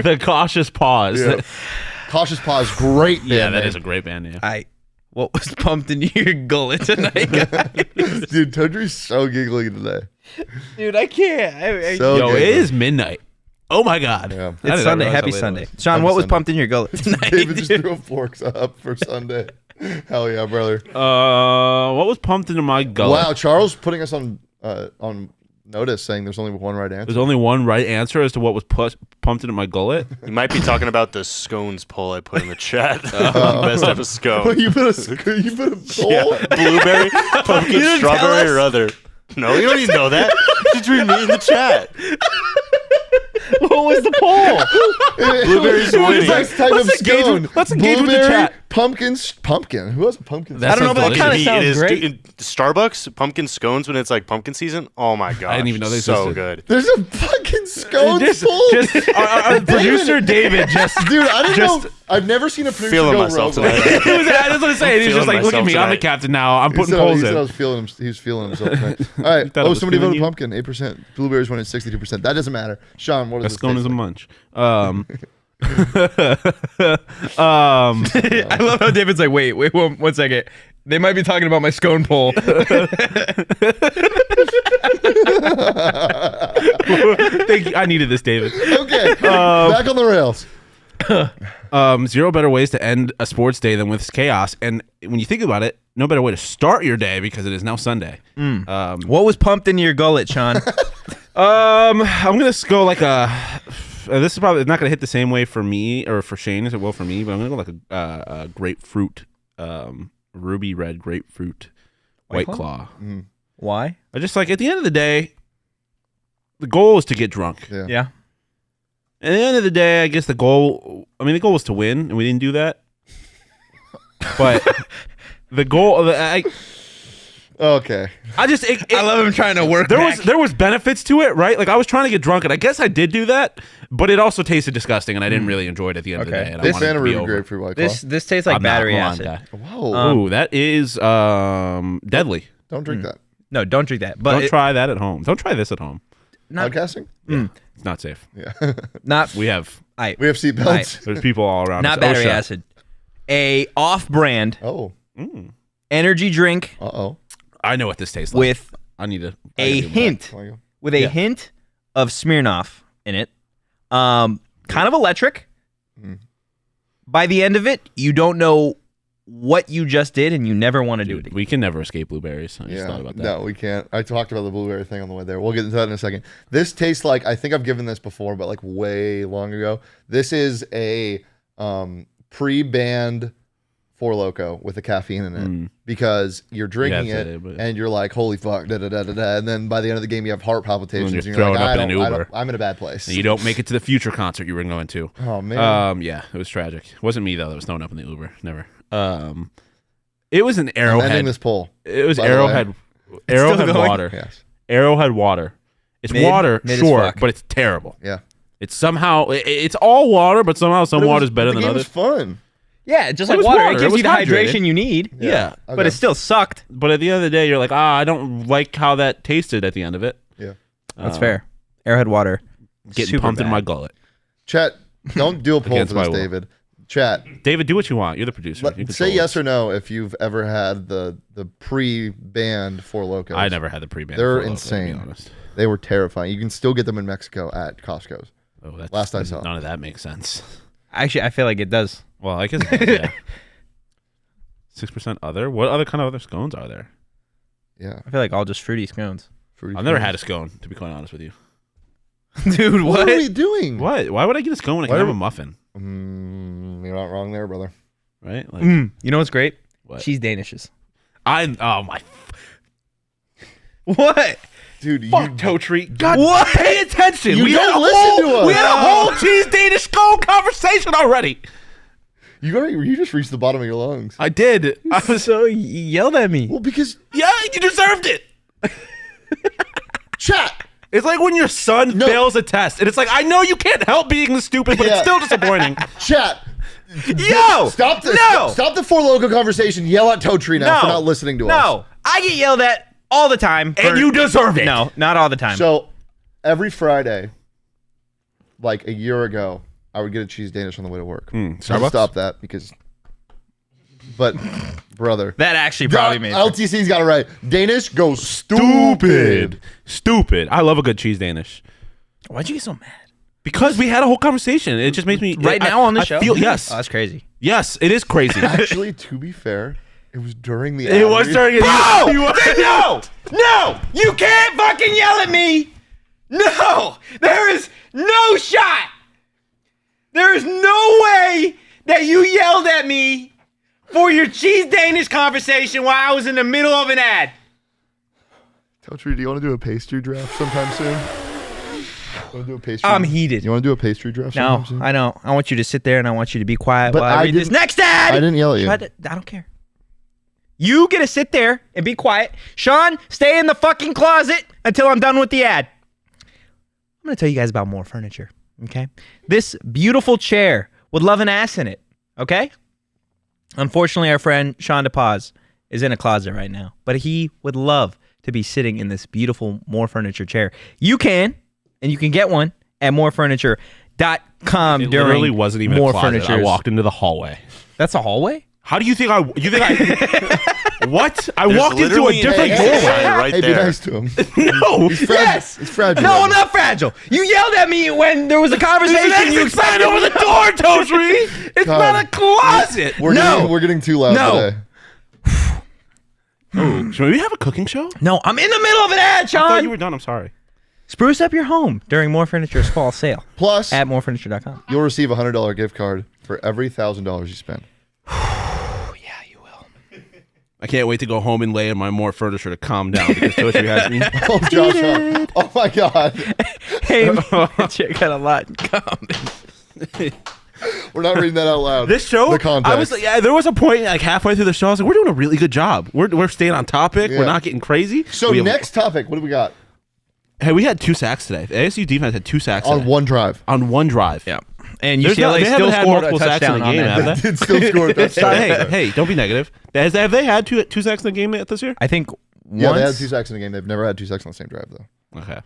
the cautious pause. Yeah. Cautious Pause, great band Yeah, that name. is a great band name. What was pumped in your gullet tonight, guys? Dude, Tundry's so giggly today. Dude, I can't. So Yo, giggly. it is midnight. Oh my God. Yeah. It's Sunday. Happy Sunday. Sean, Happy what was Sunday. pumped in your gullet tonight? David just threw forks up for Sunday. Hell yeah, brother. What was pumped into my gullet? Wow, Charles putting us on notice saying there's only one right answer. There's only one right answer as to what was pumped into my gullet. You might be talking about the scones poll I put in the chat. Best type of scone. you put a poll? Yeah, blueberry, pumpkin, strawberry, or other. No, you don't even know that. Just read me in the chat. What was the poll? Blueberries winning. Type of scone. Let's engage with the chat. Pumpkin. Who has a pumpkin? I don't know, but that kind of sounds great. Dude, Starbucks pumpkin scones when it's like pumpkin season. Oh my god! I didn't even know they so existed. good. There's a fucking scone full. Just our producer David just Dude, I didn't know. I've never seen a producer Feeling go myself rogue. tonight. I was gonna say he's just like, look at me, I'm the tonight. captain now. I'm He putting said, polls he said in. he was feeling himself tonight. All right. thought I was Somebody feeling voted you? pumpkin. 8%. Blueberries went at 62%. That doesn't matter. Sean, what A does this scone taste is a like? munch. I love how David's like, wait, one second. They might be talking about my scone poll. I needed this, David. Okay. Back on the rails. Zero better ways to end a sports day than with chaos. And when you think about it, no better way to start your day because it is now Sunday. What was pumped into your gullet, Sean? I'm gonna go like a. This is probably not gonna hit the same way for me or for Shane as it will for me, but I'm gonna go like a grapefruit, ruby red grapefruit, White Claw. Why? I just like at the end of the day, the goal is to get drunk. Yeah. At the end of the day, I guess the goal was to win, and we didn't do that. But the goal, Okay. I love him trying to work there was benefits to it, right? Like I was trying to get drunk, and I guess I did do that, but it also tasted disgusting, and I didn't really enjoy it at the end of the day. And I wanted it to be over. grapefruit White Claw. This tastes like I'm not battery a lime acid. guy. Whoa. Ooh, that is deadly. Don't drink that. No, don't drink that. But Don't try that at home. Don't try this at home. Podcasting? It's not safe. Yeah. not. We have We have seatbelts. there's people all around. Not us. battery OSHA. acid. A off-brand Oh. energy drink Uh-oh. I know what this tastes like. with I need to. a hint Come on, go. with a hint of Smirnoff in it. Kind of electric. By the end of it, you don't know what you just did, and you never want to do it again. We can never escape blueberries. I just thought about that. No, we can't. I talked about the blueberry thing on the way there. We'll get into that in a second. This tastes like, I think I've given this before, but like way long ago. This is a pre-banned Four Loko with the caffeine in it because you're drinking said it it, but- and you're like, holy fuck, da da da da da. And then by the end of the game, you have heart palpitations. And you're And you're like, throwing up in an Uber. I'm in a bad place. And you don't make it to the future concert you were going to. Oh, man. Yeah, it was tragic. It wasn't me though that was thrown up in the Uber. Never. It was an I'm Arrowhead. ending this poll. It was by the way. Arrowhead. still Arrowhead going? water. Yes. Arrowhead water. It's Mid water, as sure, fuck. but it's terrible. Yeah. It's somehow it's all water, but somehow some water is better the than game others. was fun. Yeah, just It like was water. water. It It gives was you the hydrated. hydration you need. Yeah. Okay. But it still sucked. But at the end of the day, you're like, I don't like how that tasted at the end of it. Yeah. That's fair. Arrowhead water. Getting Super pumped in bad. my gullet. Chat, don't do a poll for Against my this, will. David. Chat, David, do what you want. You're the producer. You say control yes it. or no if you've ever had the pre-banned Four Locos. I never had the pre-band. They're Four Loko, insane. To be honest. They were terrifying. You can still get them in Mexico at Costco's. Oh, that's, Last I saw. None of that makes sense. Actually, I feel like it does. Well, I guess it does, yeah. 6% other? What other kind of other scones are there? Yeah. I feel like all just fruity scones. Fruity I've never Pebbles. had a scone, to be quite honest with you. Dude, What what? are we doing? What? Why would I get a scone when I Why can have are- a muffin? You're not wrong there, brother. Right? Like, You know what's great? What? Cheese Danishes. oh my What? Dude, fuck toe treat. God, What? pay attention. You we had don't a listen whole, to us. We had a whole cheese Danish scone conversation already. you just reached the bottom of your lungs. I did. I was So you yelled at me. Well, because yeah, you deserved it. chat. It's like when your son No. fails a test, and it's like I know you can't help being stupid, but Yeah. it's still disappointing. Chat. Yo! Stop the No! Stop the Four Loko conversation. Yell at Toe Tree now No. for not listening to us. No. I get yelled at all the time. And you deserve it. No, not all the time. So every Friday, like a year ago, I would get a cheese Danish on the way to work. I've Starbucks? stopped that because. But, brother, that actually probably made sense. LTC's got it right. Danish goes stupid. Stupid. I love a good cheese Danish. Why'd you get so mad? Because we had a whole conversation. It just makes me Right now on the I show? Feel, yes, Oh, that's crazy. yes, it is crazy. Actually, to be fair, it was during the. It ad was read. during. No! No! You can't fucking yell at me! No! There is no shot! There is no way that you yelled at me for your cheese Danish conversation while I was in the middle of an ad. Toe Tree, do you want to do a pastry draft sometime soon? Want to do a pastry? I'm heated. You want to do a pastry draft? No, sometime soon? I don't. I want you to sit there and I want you to be quiet But while I I read this didn't- next ad. I didn't yell at you. I don't care. You get to sit there and be quiet. Shawn, stay in the fucking closet until I'm done with the ad. I'm going to tell you guys about more furniture, okay? This beautiful chair with love and ass in it, okay? Unfortunately, our friend Shawn DePaz is in a closet right now, but he would love to be sitting in this beautiful More Furniture chair. You can, and you can get one at morefurniture.com It during literally wasn't even More a closet. I Furniture's- walked into the hallway. That's a hallway? How do you think I? What? I walked into a literally an different exit doorway. sign right Hey, be there. nice to him. No, He's fragile. Yes! He's fragile. No, I'm not fragile. You yelled at me when there was a conversation. You sign over the door, Toasty. It's God. not a closet. We're getting too loud No. today. Oh, should we have a cooking show? No, I'm in the middle of an ad, I thought Shawn. you were done. I'm sorry. Spruce up your home during More Furniture's fall sale Plus, at morefurniture.com. you'll receive a $100 gift card for every $1,000 you spend. Yeah, you will. I can't wait to go home and lay in my More Furniture to calm down because Toasty has me. Oh, Josh! Oh my God! Hey, check out a lot in common. We're not reading that out loud. This show, The context. I was like, yeah, there was a point like halfway through the show, I was like, we're doing a really good job. We're staying on topic. Yeah. We're not getting crazy. So We have- next topic, what do we got? hey, we had 2 sacks today. The ASU defense had 2 sacks On today. one drive. on one drive. Yeah. And There's UCLA they still haven't had scored a multiple sacks in touchdown the on game, that. have they? Did still score a touchdown. hey, don't be negative. Have they had two sacks in the game this year? I think Yeah, they had once. 2 sacks in the game. They've never had 2 sacks on the same drive, though. Okay.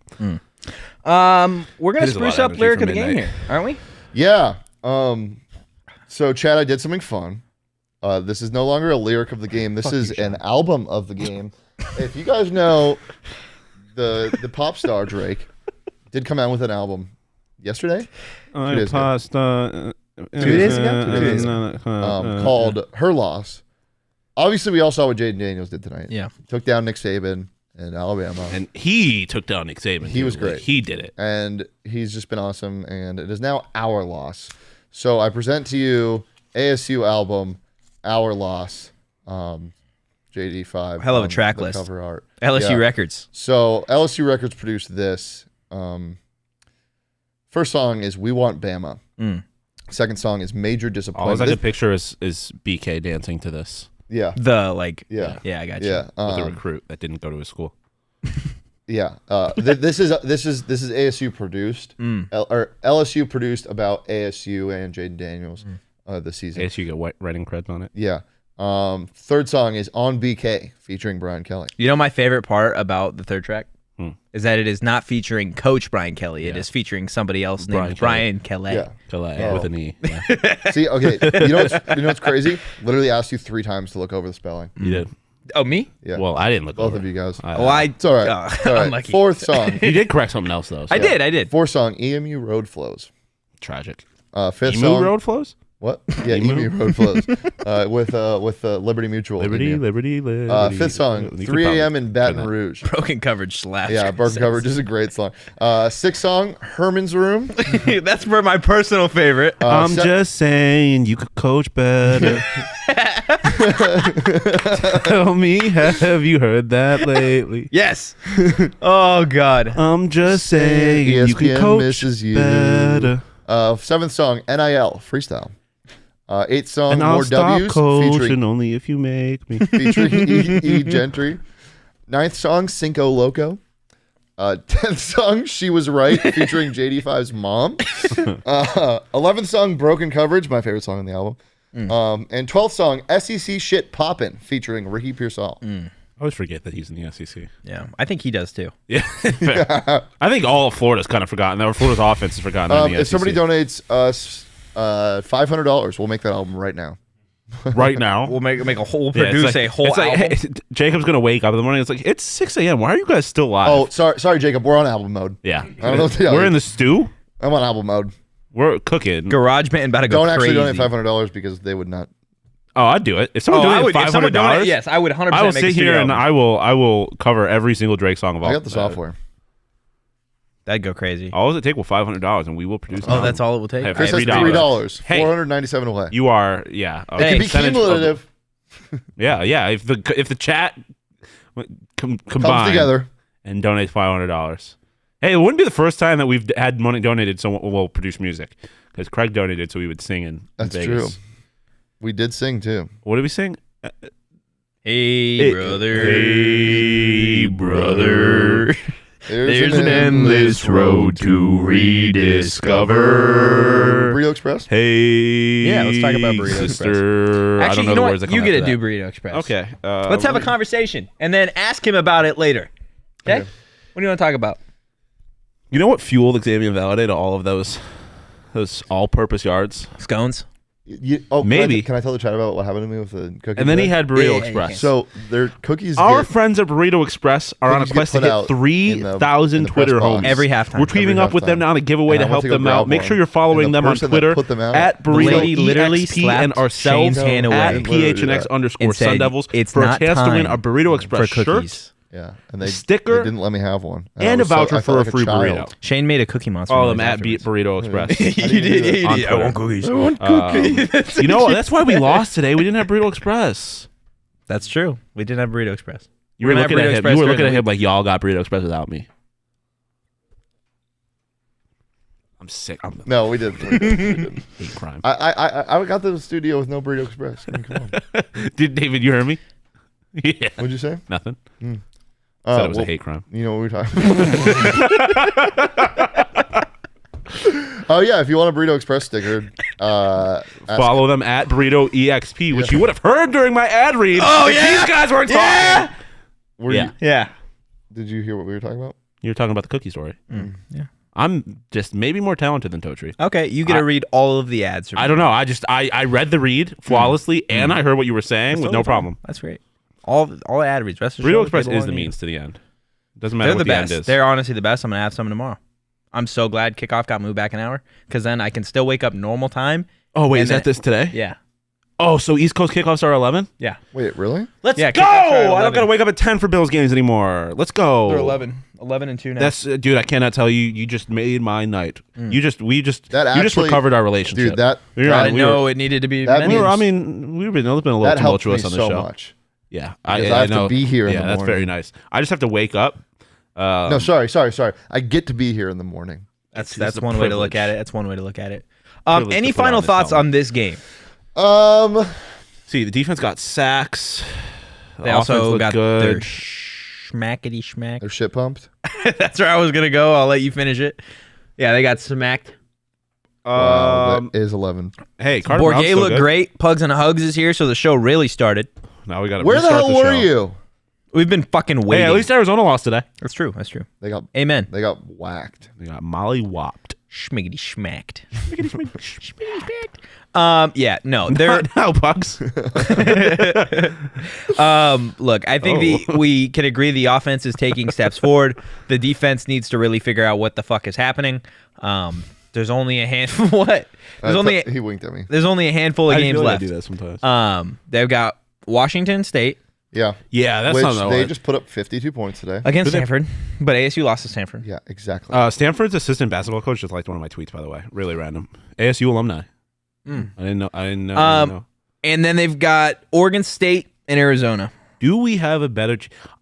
We're gonna It is a lot spruce of up energy lyric for of the game midnight. here, aren't we? Yeah. So, Chad, I did something fun. This is no longer a lyric of the game. This is an album of the game. If you guys know, the pop star Drake did come out with an album yesterday 2 days ago. 2 days ago? 2 days ago. Called Her Loss. Obviously, we all saw what Jaden Daniels did tonight. Yeah. Took down Nick Saban in Alabama. And he took down Nick Saban. He was too. Like, great. he did it. And he's just been awesome, and it is now Our Loss. So I present to you ASU album, Our Loss, JD5. Hell of a on track the list. Cover art. LSU Yeah. Records. So LSU Records produced this. First song is We Want Bama. Second song is Major All I Disappointment. can picture is BK dancing to this Yeah. The like. Yeah. Yeah, I got you. Yeah. with a recruit that didn't go to his school. Yeah, this is ASU produced, or LSU produced about ASU and Jaden Daniels this season. ASU get writing creds on it. Yeah. Third song is On BK featuring Brian Kelly. You know my favorite part about the third track is that it is not featuring Coach Brian Kelly. It is featuring somebody else named Brian Kelly. Yeah. With an E. Yeah. See, okay, you know what's crazy? Literally asked you 3 times to look over the spelling. You did. Oh, me? Yeah. Well, I didn't look Both over. of you guys. It's all right. It's all right. Unlucky. Fourth song. You did correct something else though. So I did. Fourth song, EMU Road Flows. Tragic. Fifth Emu song. road flows. What? Yeah, EMU Road Flows. With Liberty Mutual. Liberty. Fifth song, You could 3 a.m. probably in Baton try that. Rouge. Broken coverage slaps. Yeah, Broken Coverage is a great song. Sixth song, Herman's Room. That's for my personal favorite. I'm se- just saying you could coach better. Tell me, have you heard that lately? Yes. Oh God. I'm just saying you can ESPN coach misses you. better. Seventh song, NIL, freestyle. Eighth song, And I'll More stop W's, coaching only if you make me. featuring E. Gentry. Ninth song, Cinco Loco. 10th song, She Was Right, featuring JD5's mom. 11th song, Broken Coverage, my favorite song on the album. And 12th song, SEC Shit Poppin', featuring Ricky Pearsall. I always forget that he's in the SEC. Yeah, I think he does too. Yeah, I think all of Florida's kind of forgotten. Florida's offense is forgotten. In the If SEC. somebody donates us $500, we'll make that album right now. right now, We'll make a whole Yeah, it's produce like- a whole it's like, album. hey, Jacob's gonna wake up in the morning. It's like it's 6 a.m. Why are you guys still live? Oh, sorry, Jacob. We're on album mode. yeah. I don't know what to tell We're you. in the stew. I'm on album mode. We're cooking. GarageBand about to go Don't crazy. actually donate $500 because they would not. Oh, I'd do it. If someone Oh, I donated would. If someone donated, $500, yes, I would 100%. I will make a sit studio here and album. I will cover every single Drake song of all. I got the software. That'd go crazy. All does it take? Well, $500, and we will produce. Oh, that's all it will take. Hey, Chris has every dollar. $3. Hey. $497 away. You are, yeah. a Hey. It can be percentage of- cumulative. Yeah. If the chat combine Comes together. and donate $500, Hey, it wouldn't be the first time that we've had money donated, so we'll produce music. Because Craig donated, so we would sing in That's Vegas. true. We did sing too. What did we sing? Hey, brother. Hey, brother. There's an endless road to rediscover. Burrito Express. Hey, Yeah, let's talk about Burrito sister. Express. I Actually, don't know you the know words that what? You come get to after do that. Burrito Express. Okay. Let's have a conversation and then ask him about it later. Okay? What do you want to talk about? You know what fueled Xavier Valade to all of those all-purpose yards? Scones? Maybe. Can I tell the chat about what happened to me with the cookies? And then he had Burrito Yeah, Express. So their cookies. Our get- friends at Burrito Express are on a Cookies get quest to put hit out 3,000 in the Twitter press box. homies. Every halftime. We're teaming Every up with them halftime. now to give away And to I help went to go them out. grab Make one. sure you're following And the them on person that Twitter put them out- at The Burrito lady literally EXP slapped and ourselves Shane's hand away. at Literally PHNX that. _Sun And said, Devils "It's for a not chance to win time a Burrito Express for cookies. shirt Yeah, and they Sticker they didn't let me have one. and I a was so- voucher I for felt a like free child. burrito. Shane made a cookie monster. All of noise them at afterwards. Burrito Express. How do you do that? On I want Twitter. cookies. I want cookies. You know, that's why we lost today. We didn't have Burrito Express. That's true. We didn't have Burrito Express. You were We're gonna looking have at Burrito him. Express You were during looking the at him week. like y'all got Burrito Express without me. I'm sick. I'm No, we didn't. We didn't. hate crime. I got to the studio with no Burrito Express. I mean, come on. Did David? You heard me? Yeah. What'd you say? Nothing. Said it was a Well, hate crime. You know what we were talking about? Oh yeah, if you want a Burrito Express sticker, ask- Follow them at Burrito EXP, which you would have heard during my ad read. Oh, if yeah. these guys weren't Yeah. talking. were Yeah. you, Yeah. did you hear what we were talking about? You were talking about the cookie story. Yeah. I'm just maybe more talented than Totri. Okay, you get to read all of the ads. From I don't know. I read the read flawlessly, and I heard what you were saying with no Totally fine. problem. That's great. All the ad reads. Rest Burrito assured, Express they is the belong to you. means to the end. Doesn't matter They're what the the end best. is. They're honestly the best. I'm gonna have some tomorrow. I'm so glad kickoff got moved back an hour because then I can still wake up normal time. Oh wait, and is that then- this today? Yeah. Oh, so East Coast kickoffs are 11. Yeah. Wait, really? Let's Yeah, go! kickoffs are at I don't 11. gotta wake up at 10 for Bills games anymore. Let's go. They're 11 and 2 now. That's dude. I cannot tell you. You just made my night. We just That you just actually- recovered our relationship, Dude, that We were I on- didn't we were- know it needed to be. that mended. We were, I means- mean, we've been a little that helped me tumultuous on the so show. much. Yeah, Because I have to know. be here in Yeah, the that's very morning. nice. I just have to wake up. No, sorry. I get to be here in the morning. That's It's a one way to look privilege. at it. That's one way to look at it. Privilege Any to put final on this thoughts helmet. on this game? See, the defense got sacks. The They offense also looked got good. their schmackety schmack. They're shit pumped. That's where I was gonna go. I'll let you finish it. Yeah, they got smacked. That is 11. Hey, Carter Brown's Bourget still looked good. great. Pugs and Hugs is here, so the show really started. Now we got to Where the restart hell were show. you? We've been fucking Hey, waiting. at least Arizona lost today. That's true. That's true. They got Amen. whacked. They got molly whopped. Schmiggity schmacked. Yeah, no, they're now, Bucks. look, I think we can agree the offense is taking steps forward. The defense needs to really figure out what the fuck is happening. There's only a handful. What? He winked at me. There's only a handful of I games feel like I left. do that sometimes. They've got Washington State Yeah. Yeah, that's Which not they just put up 52 points today. against But they- Stanford, but ASU lost to Stanford. Yeah, exactly. Stanford's assistant basketball coach just liked one of my tweets, by the way. Really random. ASU alumni. I didn't know. I didn't know. And then they've got Oregon State and Arizona. Do we have a better?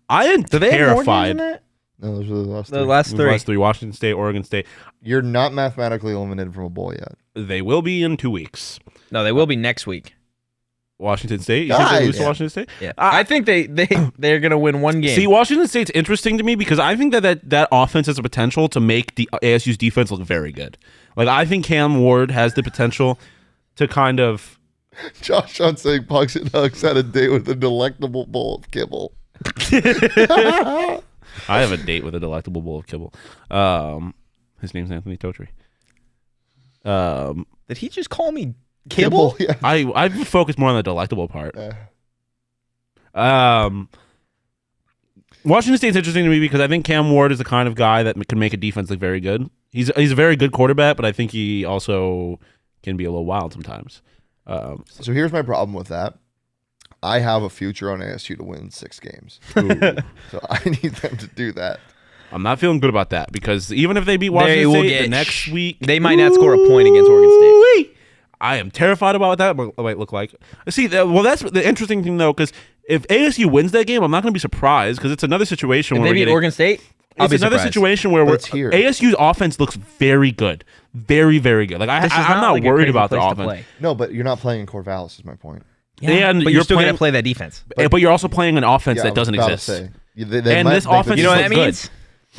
I am Do they have more games terrified. than that? no, those are the last The three. last The three. last three: Washington State, Oregon State. You're not mathematically eliminated from a bowl yet. They will be in 2 weeks. No, they will be next week. Washington State. You think they Guys. lose to Washington State? Yeah, I think they're gonna win one game. See, Washington State's interesting to me because I think that offense has the potential to make the ASU's defense look very good. Like I think Cam Ward has the potential to kind of. Josh Shawn saying Pugs and Hugs had a date with a delectable bowl of kibble. I have a date with a delectable bowl of kibble. His name's Anthony Totri. Did he just call me Kibble? Yeah. I've focused more on the delectable part. Washington State's interesting to me because I think Cam Ward is the kind of guy that can make a defense look very good. He's a very good quarterback, but I think he also can be a little wild sometimes. So here's my problem with that. I have a future on ASU to win 6 games. So I need them to do that. I'm not feeling good about that because even if they beat Washington will State get the next week, They might not score a point against Oregon State. I am terrified about what that might look like. See, well, that's the interesting thing though, because if ASU wins that game, I'm not going to be surprised because it's another situation If where they we're beat getting, Oregon State, I'll it's be another surprised. situation where it's here. ASU's offense looks very good. Very, very good. Like This is I'm not like a worried crazy about their place to offense. play. No, but you're not playing in Corvallis is my point. Yeah, And but you're you're still going playing- to play that defense. But you're also playing an offense Yeah, that doesn't I was about exist. to say. They And might this make the offense You know what looks that good. means?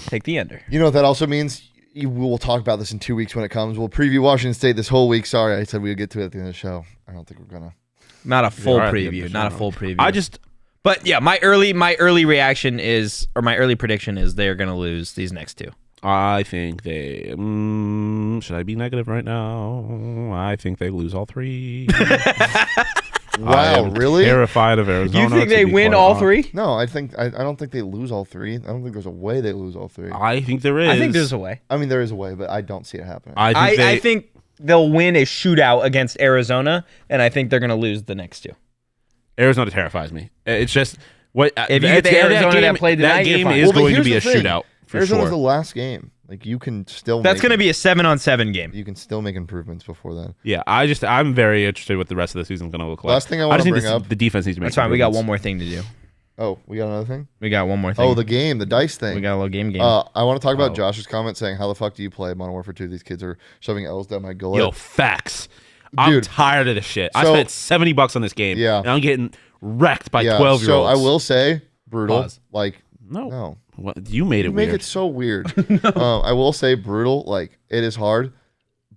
Take the under. You know what that also means? We will talk about this in 2 weeks when it comes. We'll preview Washington State this whole week. Sorry, I said we would get to it at the end of the show. I don't think we're gonna. Not a full all right, yeah, preview. for Not a sure. full preview. But yeah, my early reaction is, or my early prediction is, they're going to lose these next two. I think they. Should I be negative right now? I think they lose all three. I Wow, am really? terrified of Arizona. You think to they be win quite all honest. three? No, I don't think they lose all three. I don't think there's a way they lose all three. I think there is. I think there's a way. I mean, there is a way, but I don't see it happening. I think they'll win a shootout against Arizona, and I think they're going to lose the next two. Arizona terrifies me. It's just what If you get the Arizona that played tonight, that you're game fine. is Well, but going to here's be a the thing. shootout for Arizona's sure. the last game. Like you can still. That's going to be a 7-on-7 game. You can still make improvements before then. Yeah, I'm very interested what the rest of the season's going to look like. Last thing I wanna just think bring this- up- the defense needs to make. That's fine. We got one improvements. more thing to do. Oh, we got another thing. We got one more thing. Oh, the game, the dice thing. we got a little game. I want to talk about Oh. Josh's comment saying, "How the fuck do you play Modern Warfare 2? These kids are shoving L's down my gullet." Yo, facts. I'm Dude. tired of this shit. I So- spent $70 on this game. Yeah. and I'm getting wrecked by yeah. 12-year-olds. So I will say, brutal. Pause. Like No, no, What, you made it you make weird. it so weird. I will say, brutal. Like it is hard,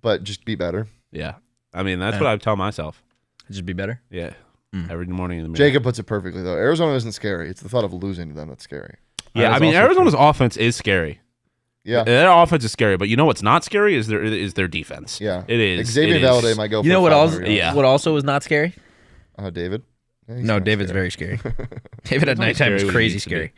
but just be better. Yeah, I mean that's what I tell myself. Just be better. Yeah, every morning in the mirror. Jacob puts it perfectly though. Arizona isn't scary. It's the thought of losing to them that's scary. Yeah, That I is mean also Arizona's offense is scary. Yeah, Their offense is scary, but you know what's not scary is their defense. yeah. It is. Xavier It is. Valladay might go. You for know what 500 also? yards. Yeah. What also is not scary? David. Yeah, he's No, kinda David's scary. very scary. David at only nighttime scary is when he crazy needs to be. scary.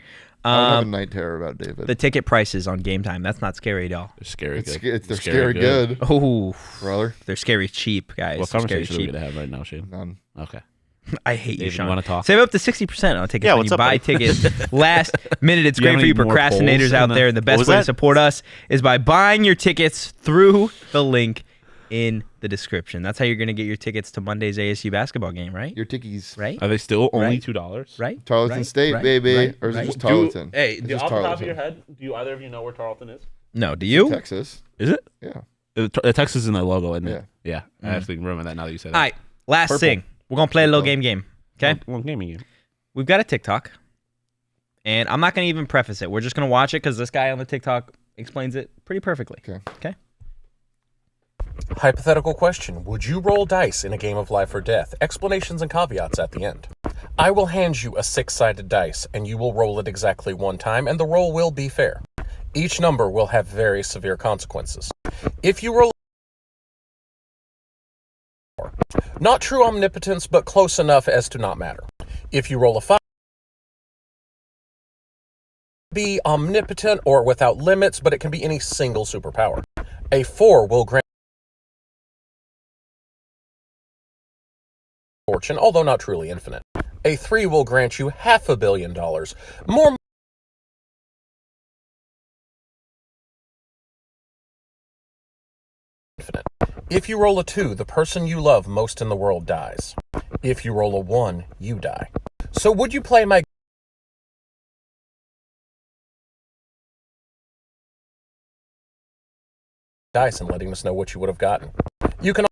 I don't have a night terror about David. The ticket prices on game time. That's not scary at all. They're scary. It's, good. it's they're scary good, Oh, brother. they're scary cheap, guys. What They're scary conversation are we cheap. gonna have right now, Shane? None. Okay. I hate you, David, Shawn. you wanna talk? Save up to 60% on tickets Yeah, when what's you up, buy buddy? tickets last minute. It's Do you great have for you any more procrastinators polls out in the- there. And the best was way to that? support us is by buying your tickets through the link in the description. That's how you're going to get your tickets to Monday's ASU basketball game, right? Your tickies. Right? Are they still only Right. $2? Right? Tarleton Right? State, Right? baby. Right? Or is it Right? just Tarleton? Hey, It's just Tarleton. head, do either of you know where Tarleton is? No, do you? Texas. Is it? Yeah. Texas is in the logo, isn't it? Yeah. I actually remember that now that you said All that. right, last Purple. thing. We're going to play a little game. Okay? Well, gaming you. We've got a TikTok, and I'm not going to even preface it. We're just going to watch it because this guy on the TikTok explains it pretty perfectly. Okay. Hypothetical question. Would you roll dice in a game of life or death? Explanations and caveats at the end. I will hand you a 6-sided dice, and you will roll it exactly one time, and the roll will be fair. Each number will have very severe consequences. If you roll not true omnipotence, but close enough as to not matter. If you roll a 5, be omnipotent or without limits, but it can be any single superpower. A 4 will grant fortune, although not truly infinite. A 3 will grant you $500 million. More infinite. If you roll a 2, the person you love most in the world dies. If you roll a 1, you die. So would you play my dice and letting us know what you would have gotten? You can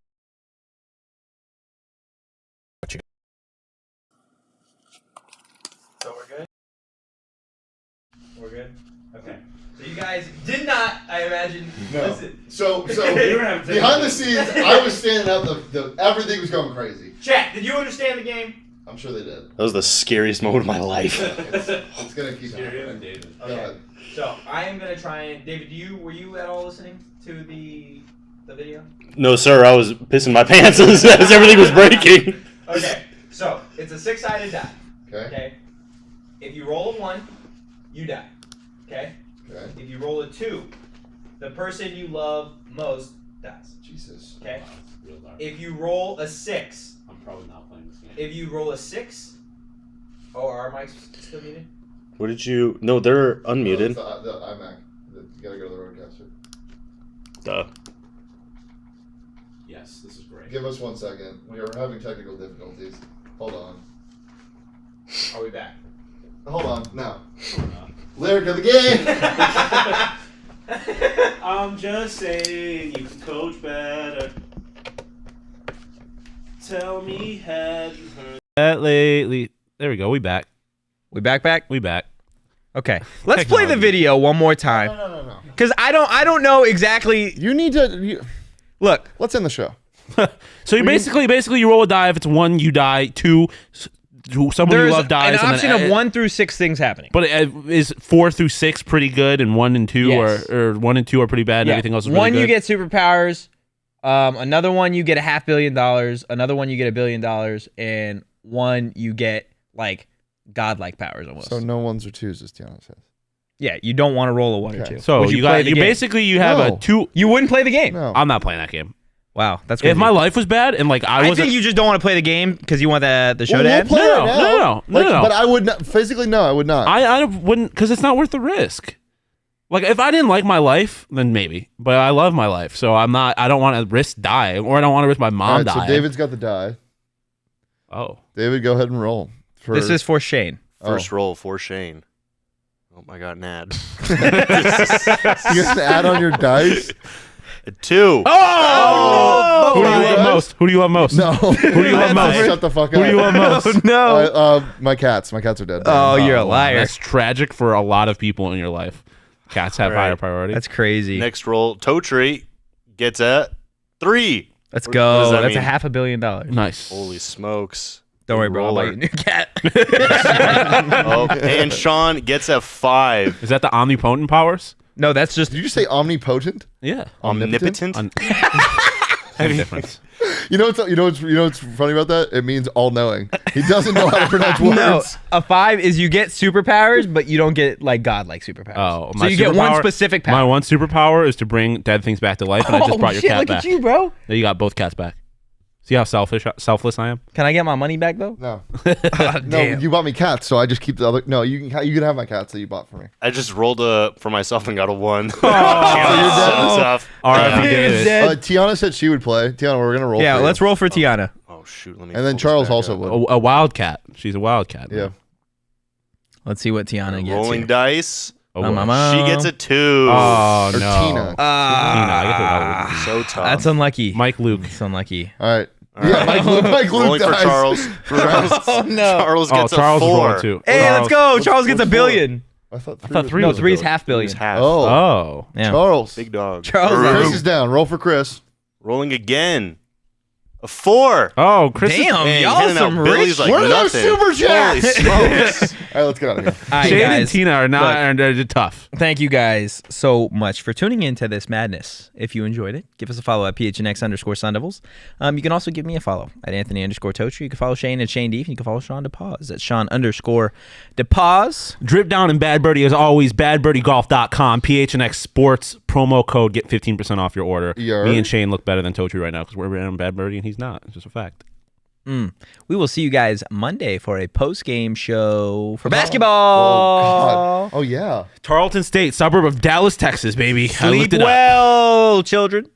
So we're good? We're good? Okay. So you guys did not, I imagine, listen. So behind the scenes, I was standing up. Everything was going crazy. Chat, did you understand the game? I'm sure they did. That was the scariest moment of my life. It's gonna keep happening. Go ahead. So I am gonna try and David, were you at all listening to the video? No, sir, I was pissing my pants as everything was breaking. Okay. So it's a 6-sided die. Okay. Okay. If you roll a 1, you die. Okay. Okay. If you roll a 2, the person you love most dies. Jesus. Okay. If you roll a 6, I'm probably not playing this game. if you roll a 6, are our mics still muted? What did you... No, they're Oh, unmuted. the iMac. You gotta go to the roadcaster. Duh. Yes, this is great. Give us 1 second. We are having technical difficulties. Hold on. Are we back? Hold on. No. Lyric of the game. I'm just saying you can coach better. Tell me, have you heard that lately? There we go. We back. We back? We back. Okay. Let's play the video one more time. No. Because I don't know exactly. You need to Look. let's end the show. So you basically you roll a die. If it's 1, you die. 2, someone you There's love dies. an and option then, of 1 through 6 things happening. But is 4 through 6 pretty good, and 1 and 2 Yes. or 1 and 2 are pretty bad, and everything else is really one good? you get superpowers. Another one you get $500 million. Another one you get $1 billion, and one you get like godlike powers almost. So no 1s or 2s, as Tiana says. Yeah, you don't want to roll a 1 or Okay. 2. So Would you play got the you game? basically you have No. a 2. You wouldn't play the game. No. I'm not playing that game. Wow, that's crazy. If my life was bad and like I I wasn't, think you just don't want to play the game because you want the show to We'll end. play No, it now. no. But I would not physically. No, I would not. I wouldn't, because it's not worth the risk. Like if I didn't like my life, then maybe. But I love my life, so I'm not. I don't want to risk dying, or I don't want to risk my All mom right, dying. so David's got the die. Oh, David, go ahead and roll. This is for Shane. First roll for Shane. Oh, I got an ad. You gonna add on your dice? A 2. Oh, who do you Five. love most? Who do you love most? No. Who do you love most? Shut the fuck up. Who do you love most? no. My cats. My cats are dead. Oh, you're a liar. That's tragic for a lot of people in your life. Cats have All right. higher priority. That's crazy. Next roll, Totri gets a 3. Let's What go. does that That's mean? $500 million. Nice. Holy smokes. Don't worry, Big bro. I'll buy roller. you a new cat. Oh, and Shawn gets a 5. Is that the omnipotent powers? No, that's just Did you say omnipotent? Yeah. Omnipotent? Same difference. You know what's funny about that? It means all knowing. He doesn't know how to pronounce words. no. A 5 is you get superpowers, but you don't get like godlike superpowers. Oh, so you get one superpower- specific power. My one superpower is to bring dead things back to life, and I just brought your shit, cat look back. at you, bro. There you got both cats back. See how selfless I am? Can I get my money back though? No. Oh, No, damn. you bought me cats, so I just keep the other. No, you can have my cats that you bought for me. I just rolled for myself and got a 1. you're dead? Tough. R.I.P. David. Dead. Tiana said she would play. Tiana, we're gonna roll. Yeah, for you. let's roll for Tiana. Oh, shoot. Let me And then pull this Charles back also up. would. A wildcat. She's a wildcat. Yeah. Let's see what Tiana gets. Rolling Here. dice. Oh, Mama. She gets a 2. Oh, Or no. Tina. Tina, I get So tough. That's unlucky. Mike Luke. It's unlucky. All right. Yeah, Mike Luke Rolling for dies. Charles. Oh no. Charles Oh, gets Charles a is 4. rolling too. Hey, let's go. Charles gets what's $1 billion. I thought I thought 3 No, was a 3's billion. $500 million. He's half. Oh, Oh. Yeah. Charles. Big dog. Charles Chris has- is down. Roll for Chris. Rolling again. A 4. Oh, Chris is- Damn, Man, y'all handing out some Billy's rich. like Where are those nothing. super chats? Holy smokes. All right, let's get out of here. All right, Shane and guys. Tina are not Look, are tough. thank you guys so much for tuning into this madness. If you enjoyed it, give us a follow at PHNX_Sun Devils. You can also give me a follow at Anthony_Totri. You can follow Shane at Shane Deep. And you can follow Shawn DePause at Shawn_DePause. Drip down and Bad Birdie as always. BadBirdieGolf.com. PHNX Sports promo code. Get 15% off your order. Yer. Me and Shane look better than Totri right now because we're in Bad Birdie and he's not. It's just a fact. We will see you guys Monday for a post-game show for Oh, basketball. God. Oh, yeah. Tarleton State, suburb of Dallas, Texas, baby. I Sleep looked it up. well, children.